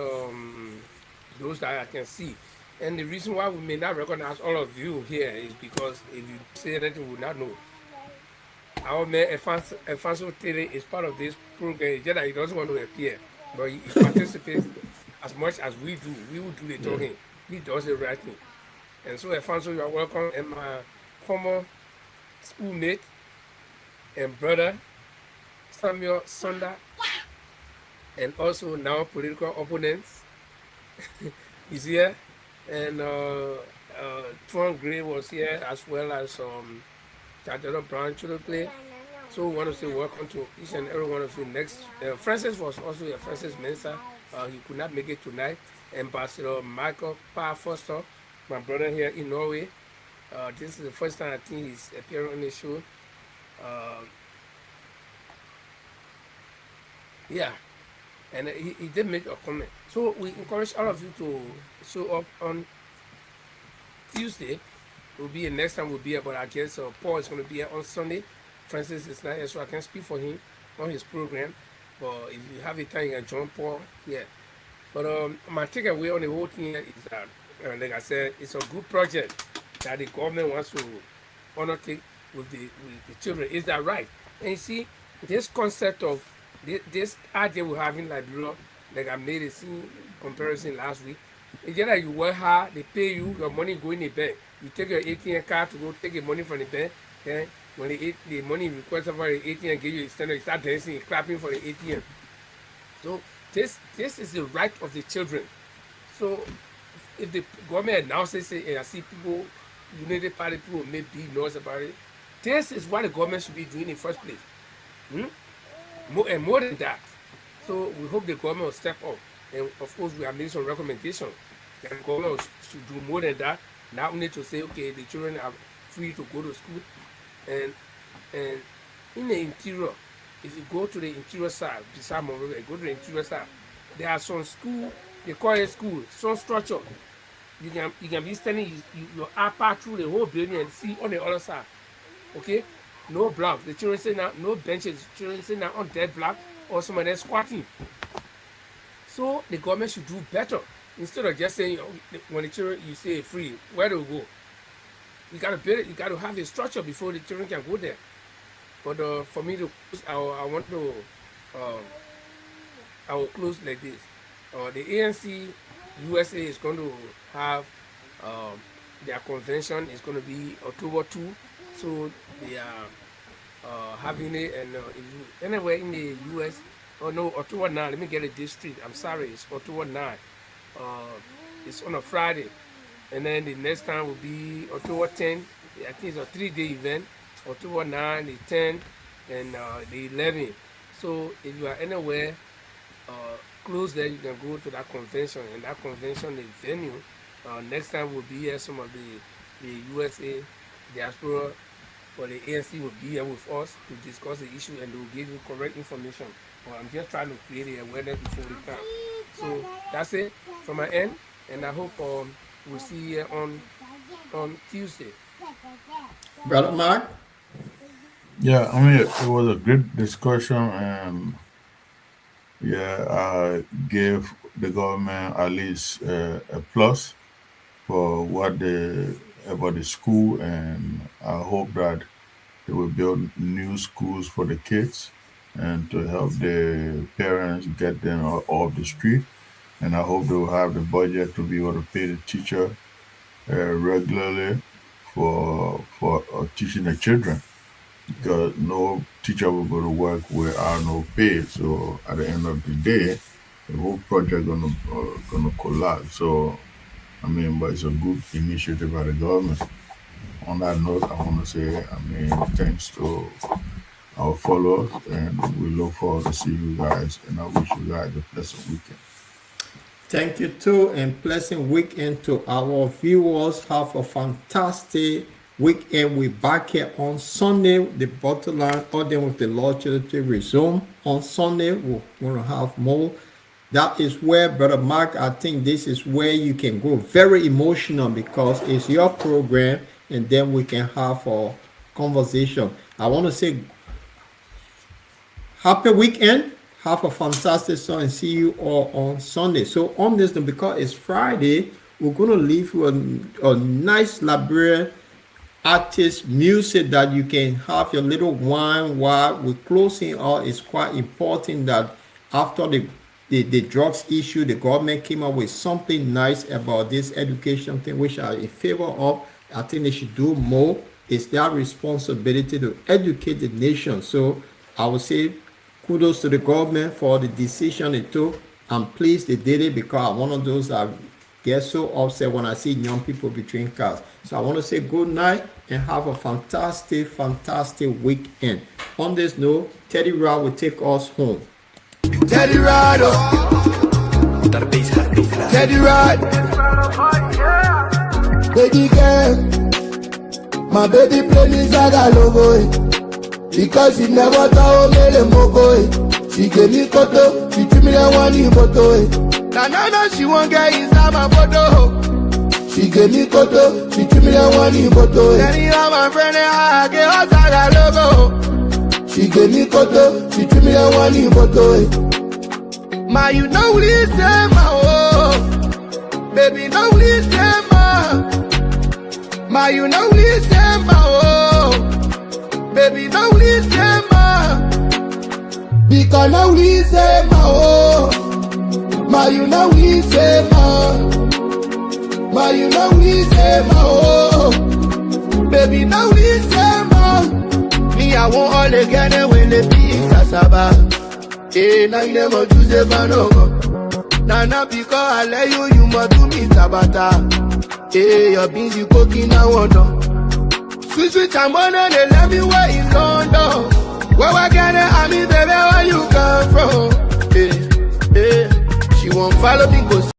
S3: those that I can see, and the reason why we may not recognize all of you here is because if you say anything, we will not know. Our man Alfonso Tere is part of this program. It's just that he doesn't want to appear, but he participates as much as we do. We will do the talking. He does the writing, and so Alfonso, you are welcome. And my former schoolmate and brother Samuel Sonda, and also now political opponents is here, and Tron Gray was here as well as Chadero Brown Chudokle. So we want to say welcome to each and every one of you. Next, Francis was also here, Francis Mensah. He could not make it tonight. Ambassador Michael Pa Foster, my brother here in Norway. This is the first time I think he's appearing on the show. Uh, yeah, and he did make a comment. So we encourage all of you to show up on Tuesday. Will be here next time. Will be here, but I guess Paul is going to be here on Sunday. Francis is not here, so I can speak for him on his program. But if you have a time, you can join Paul. Yeah. But my takeaway on the whole thing is that, like I said, it's a good project that the government wants to undertake with the children. Is that right? And you see, this concept of this idea we have in Liberia, like I made a scene comparison last week. It's just like you work hard, they pay you, your money go in the bank. You take your ATM card to go take the money from the bank. Then when the money requested for the ATM give you a standard, you start dancing, clapping for the ATM. So this is the right of the children. So if the government announces it, and I see people, United Party people may be noise about it, this is what the government should be doing in the first place. Hmm? More than that. So we hope the government will step up. And of course, we have made some recommendations that the government should do more than that. Not only to say, okay, the children are free to go to school, and and in the interior, if you go to the interior side, beside Monrovia, go to the interior side, there are some school, they call it school, some structure. You can be standing, your eye pass through the whole building and see on the other side. Okay? No blocks. The children say now, no benches. The children say now on dead block or some of them squatting. So the government should do better. Instead of just saying, oh, when the children, you say free, where do we go? You got to build it, you got to have a structure before the children can go there. But for me to close, I want to, um, I will close like this. The ANC USA is going to have um, their convention is going to be October 2. So they are having it, and if you, anywhere in the US, oh no, October 9, let me get a district. I'm sorry, it's October 9. Uh, it's on a Friday. And then the next time will be October 10. I think it's a 3-day event. October 9, the 10, and the 11. So if you are anywhere uh, close there, you can go to that convention. And that convention, the venue, next time will be here. Some of the USA diaspora for the ANC will be here with us to discuss the issue, and they will give you correct information. But I'm just trying to create a awareness before the time. So that's it from my end, and I hope we'll see you here on Tuesday.
S1: Brother Mark?
S2: Yeah, I mean, it was a good discussion, and yeah, I gave the government at least a plus for what they about the school, and I hope that they will build new schools for the kids and to help the parents get them off the street. And I hope they will have the budget to be able to pay the teacher regularly for teaching the children, because no teacher will go to work without no pay. So at the end of the day, the whole project gonna collapse. So I mean, but it's a good initiative by the government. On that note, I want to say, I mean, thanks to our followers, and we look forward to see you guys, and I wish you guys a pleasant weekend.
S1: Thank you too, and pleasant weekend to our viewers. Have a fantastic weekend. We're back here on Sunday. The Bottomline audience with the Lord Charity resume on Sunday. We're going to have more. That is where, Brother Mark, I think this is where you can go very emotional because it's your program, and then we can have a conversation. I want to say happy weekend. Have a fantastic Sunday and see you all on Sunday. So on this, because it's Friday, we're going to leave you a nice Liberian artist music that you can have your little wine while we're closing out. It's quite important that after the drugs issue, the government came up with something nice about this education thing, which I'm in favor of. I think they should do more. It's their responsibility to educate the nation. So I would say kudos to the government for the decision they took. I'm pleased they did it because I'm one of those that get so upset when I see young people between cars. So I want to say good night and have a fantastic, fantastic weekend. On this note, Teddy Rod will take us home.
S4: Teddy Rod, Teddy Rod, baby girl, my baby play me Zaga logo. Because she never told me the mogo. She gave me koto, she treat me like one in photo. Now she won't get inside my photo. She gave me koto, she treat me like one in photo. Anyhow my friend, I get her Zaga logo. She gave me koto, she treat me like one in photo. Ma, you know listen, ma, oh. Baby, no listen, ma. Ma, you know listen, ma, oh. Baby, now listen, ma. Because now listen, ma, oh. Ma, you now listen, ma. Ma, you now listen, ma, oh. Baby, now listen, ma. Me, I want all again when they be cassava. Eh, now you never choose a man, Now, because I let you must do me tabata. Eh, your beans you cooking now, Sweet, I'm gonna let me wait in London. Where I get it, I mean, baby, where you come from? She won't follow me, go